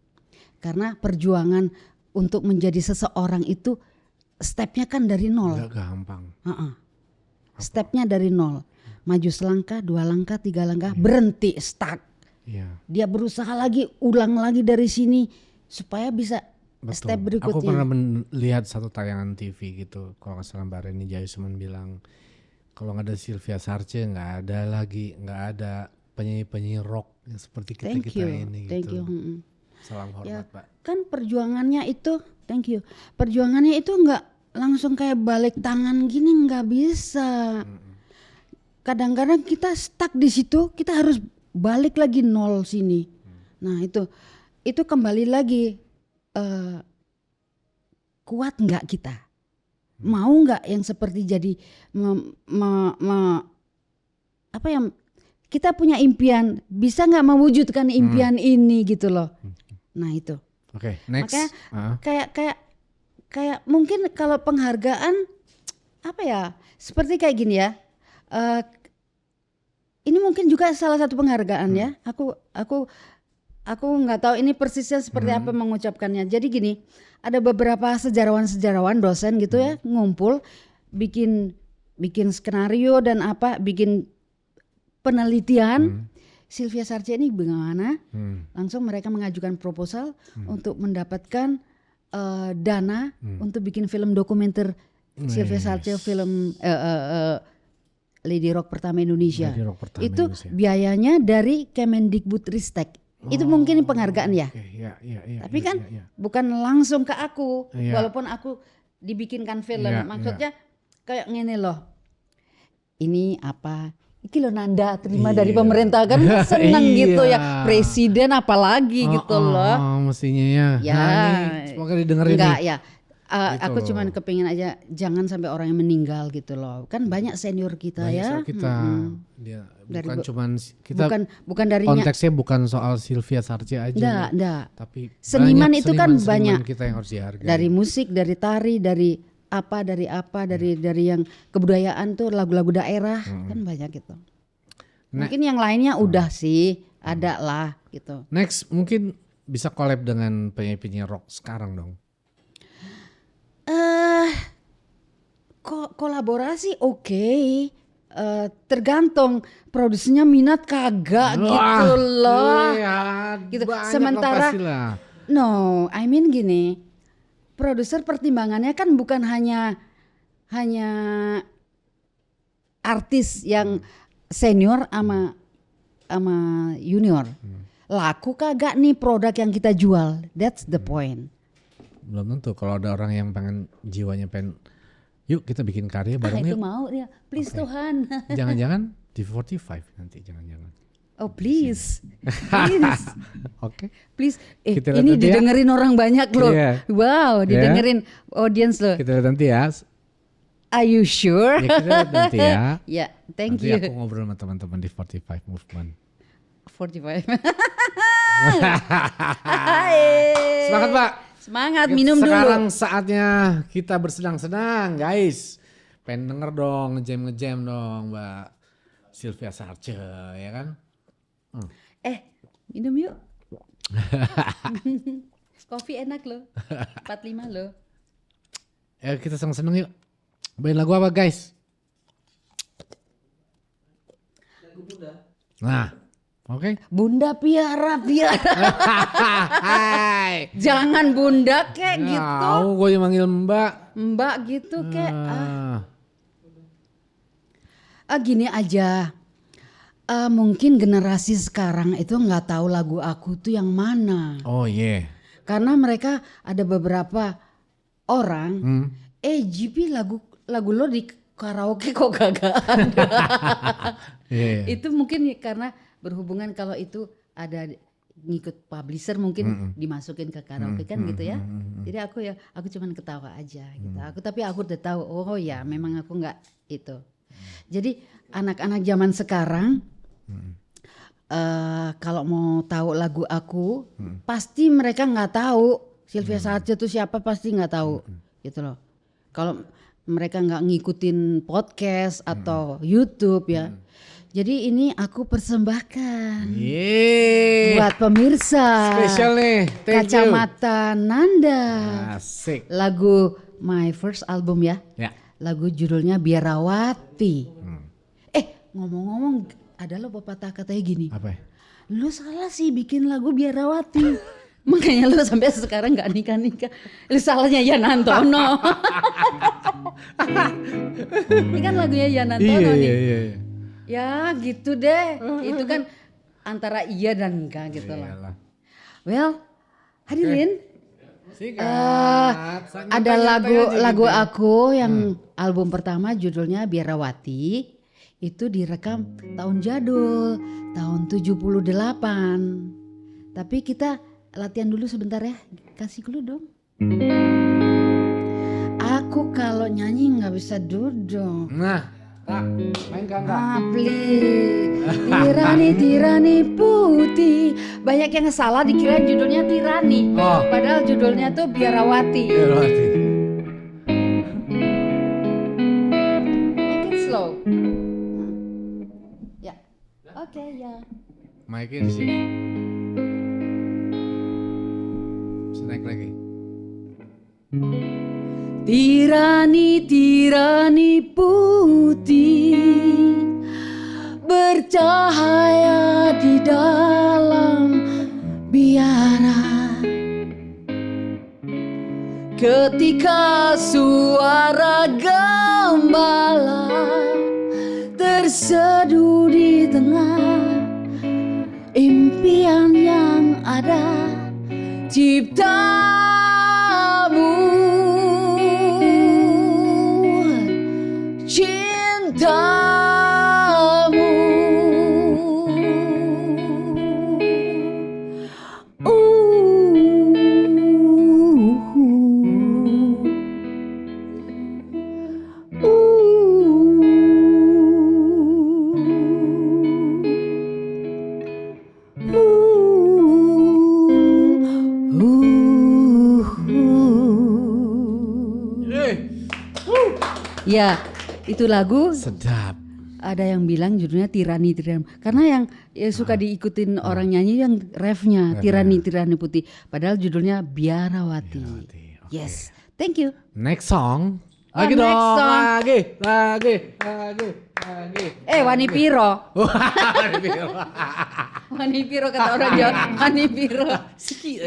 Speaker 1: Karena perjuangan untuk menjadi seseorang itu stepnya kan dari nol.
Speaker 2: Gak gampang.
Speaker 1: Stepnya dari nol. Maju selangkah, 2 langkah, 3 langkah, berhenti, stuck. Dia berusaha lagi, ulang lagi dari sini supaya bisa step berikutnya.
Speaker 2: Aku pernah melihat satu tayangan TV gitu. Kalau nggak salah Mbak Reni Jayusman bilang kalau nggak ada Sylvia Sarce nggak ada penyanyi rock yang seperti kita ini.
Speaker 1: Thank
Speaker 2: gitu.
Speaker 1: you.
Speaker 2: Salam hormat Pak.
Speaker 1: Kan perjuangannya itu, thank you. Perjuangannya itu nggak langsung kayak balik tangan gini, nggak bisa. Kadang-kadang kita stuck di situ, kita harus balik lagi nol sini. Nah itu kembali lagi kuat nggak kita? Mau nggak yang seperti jadi apa yang kita punya impian, bisa nggak mewujudkan impian ini gitu loh. Nah itu.
Speaker 2: Oke, next.
Speaker 1: Makanya kayak mungkin kalau penghargaan apa ya? Seperti kayak gini ya. Ini mungkin juga salah satu penghargaan ya. Aku aku nggak tahu ini persisnya seperti apa mengucapkannya. Jadi gini, ada beberapa sejarawan dosen gitu ya ngumpul bikin skenario dan bikin penelitian. Sylvia Sarce ini bagaimana? Langsung mereka mengajukan proposal untuk mendapatkan dana untuk bikin film dokumenter Sylvia Sarce, film Lady Rock pertama Indonesia. Itu biayanya dari Kemendikbudristek. Itu mungkin penghargaan ya. Tapi kan bukan langsung ke aku, walaupun aku dibikinkan film. Maksudnya kayak gini loh. Ini apa? Iki lo Nanda terima dari pemerintah kan seneng gitu ya. Presiden apalagi gitu loh.
Speaker 2: Mestinya ya. Semoga didengerin.
Speaker 1: Enggak ya. Aku cuman kepingin aja jangan sampai orang yang meninggal gitu loh. Kan banyak senior kita ya.
Speaker 2: Dia bukan cuman kita
Speaker 1: bukan darinya.
Speaker 2: Konteksnya bukan soal Sylvia Sarce aja.
Speaker 1: Enggak.
Speaker 2: Tapi
Speaker 1: seniman itu kan banyak.
Speaker 2: Kita yang harus dihargai.
Speaker 1: Dari musik, dari tari, dari yang kebudayaan tuh lagu-lagu daerah kan banyak gitu. Mungkin yang lainnya udah sih ada lah gitu.
Speaker 2: Next mungkin bisa collab dengan penyanyi rock sekarang dong.
Speaker 1: Kolaborasi oke. Tergantung produsernya minat kagak gitu loh. Gitu. Sementara I mean gini. Produser pertimbangannya kan bukan hanya artis yang senior sama junior. Laku kagak nih produk yang kita jual? That's the point.
Speaker 2: Belum tentu kalau ada orang yang jiwanya pengen yuk kita bikin karya bareng
Speaker 1: itu
Speaker 2: yuk.
Speaker 1: mau dia. Please Tuhan.
Speaker 2: Jangan-jangan di 45 nanti jangan-jangan.
Speaker 1: Oh please. Please.
Speaker 2: Oke.
Speaker 1: Please. Ini didengerin orang banyak loh. Wow, didengerin audience loh.
Speaker 2: Kita lihat nanti ya.
Speaker 1: Are you sure?
Speaker 2: Ya kita lihat nanti ya.
Speaker 1: Ya, thank
Speaker 2: nanti
Speaker 1: you.
Speaker 2: Aku ngobrol sama teman-teman di 45 Movement.
Speaker 1: 45.
Speaker 2: Semangat Pak.
Speaker 1: Semangat, minum dulu.
Speaker 2: Sekarang saatnya kita bersenang-senang guys. Pengen denger dong, ngejam dong Mbak Sylvia Sarce ya kan.
Speaker 1: Minum yuk. Kopi enak loh. 45 loh.
Speaker 2: Ya kita seneng-seneng yuk. Bawain lagu apa guys? Lagu Bunda. Nah, oke.
Speaker 1: Bunda piara. Jangan Bunda kek gitu.
Speaker 2: Gue yang manggil Mbak.
Speaker 1: Mbak gitu kek. Gini aja. Mungkin generasi sekarang itu nggak tahu lagu aku tuh yang mana.
Speaker 2: Oh iya.
Speaker 1: Karena mereka ada beberapa orang. GP lagu lo di karaoke kok gak ada. Itu mungkin karena berhubungan kalau itu ada ngikut publisher mungkin dimasukin ke karaoke kan gitu ya. Jadi aku cuman ketawa aja gitu. Tapi aku udah tahu oh ya memang aku nggak itu. Jadi anak-anak zaman sekarang kalau mau tahu lagu aku pasti mereka nggak tahu Sylvia Sarce itu siapa, pasti nggak tahu gitu loh. Kalau mereka nggak ngikutin podcast atau YouTube ya. Jadi ini aku persembahkan buat pemirsa.
Speaker 2: Spesial nih.
Speaker 1: Kacamata Nanda.
Speaker 2: Asik.
Speaker 1: Lagu my first album ya. Lagu judulnya Biarawati. Ngomong-ngomong ada lo pepatah katanya gini.
Speaker 2: Apa ya?
Speaker 1: Lu salah sih bikin lagu Biarawati. Makanya lu sampai sekarang gak nikah-nikah. Lu salahnya Yanantono. Ini kan lagunya Yanantono nih.
Speaker 2: Iya.
Speaker 1: Ya gitu deh. Itu kan antara iya dan enggak gitu loh. Well, hadirin. Ada lagu aku yang album pertama judulnya Biarawati. Itu direkam tahun jadul, tahun 78. Tapi kita latihan dulu sebentar ya, kasih dulu dong. Aku kalau nyanyi nggak bisa duduk.
Speaker 2: Nah, main kan?
Speaker 1: Please, tirani putih. Banyak yang salah dikira judulnya Tirani. Padahal judulnya tuh Biarawati. Make it slow. Ya, oke ya.
Speaker 2: Mic-nya di sini. naik lagi.
Speaker 1: Tirani putih bercahaya di dalam biara. Ketika suara gembala terseduh di tengah impian yang ada, ciptamu, cintamu, Ya, itu lagu
Speaker 2: Sedap.
Speaker 1: ada yang bilang judulnya Tirani karena yang suka diikutin orang nyanyi yang refnya Tirani Putih, padahal judulnya Biarawati.
Speaker 2: Okay.
Speaker 1: Yes, thank you.
Speaker 2: Next song.
Speaker 1: Oh,
Speaker 2: Lagi
Speaker 1: next
Speaker 2: dong.
Speaker 1: song.
Speaker 2: Lagi.
Speaker 1: Wani Piro.
Speaker 2: Wani Piro.
Speaker 1: Wani Piro kata orang Jawa. Wani Piro.
Speaker 2: Sikit.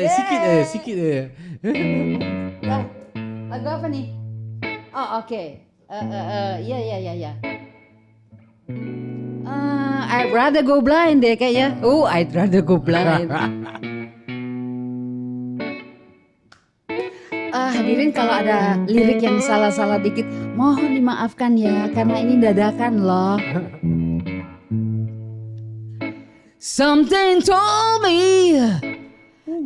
Speaker 1: Lagu apa nih? Oh, oke. Ya. I'd rather go blind deh kayaknya. I'd rather go blind. Hadirin, kalau ada lirik yang salah-salah dikit, mohon dimaafkan ya, karena ini dadakan loh. Something told me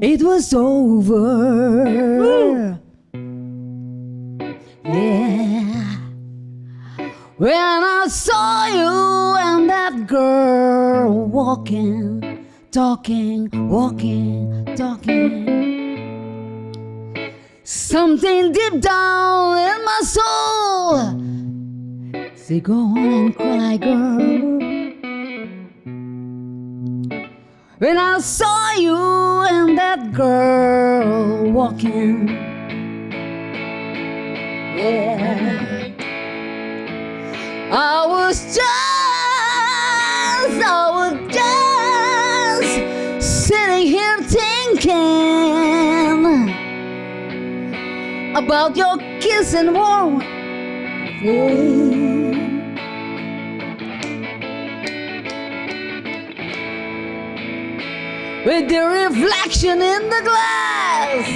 Speaker 1: it was over. Yeah. When I saw you and that girl walking, talking. Something deep down in my soul say go on and cry, girl. When I saw you and that girl walking, yeah, I was just sitting here thinking about your kiss and warmth, yeah. With the reflection in the glass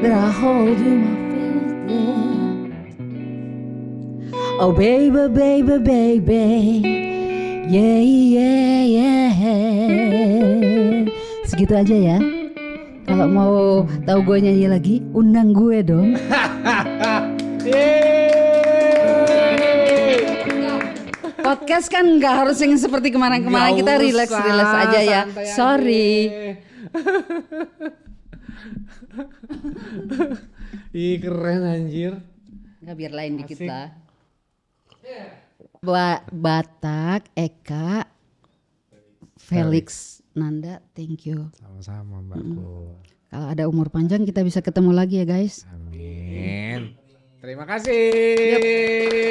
Speaker 1: that I hold in my face, yeah. Oh baby, yeah. Segitu aja ya. Kalau mau tahu gue nyanyi lagi, undang gue dong. Podcast kan nggak harus yang seperti kemarin-kemarin, kita relax aja ya. Sorry.
Speaker 2: Ih, keren anjir.
Speaker 1: Nggak, biar lain dikit lah. Batak, Eka, Felix, Nanda, thank you.
Speaker 2: Sama-sama Mbakku.
Speaker 1: Kalau ada umur panjang kita bisa ketemu lagi ya guys.
Speaker 2: Amin. Terima kasih.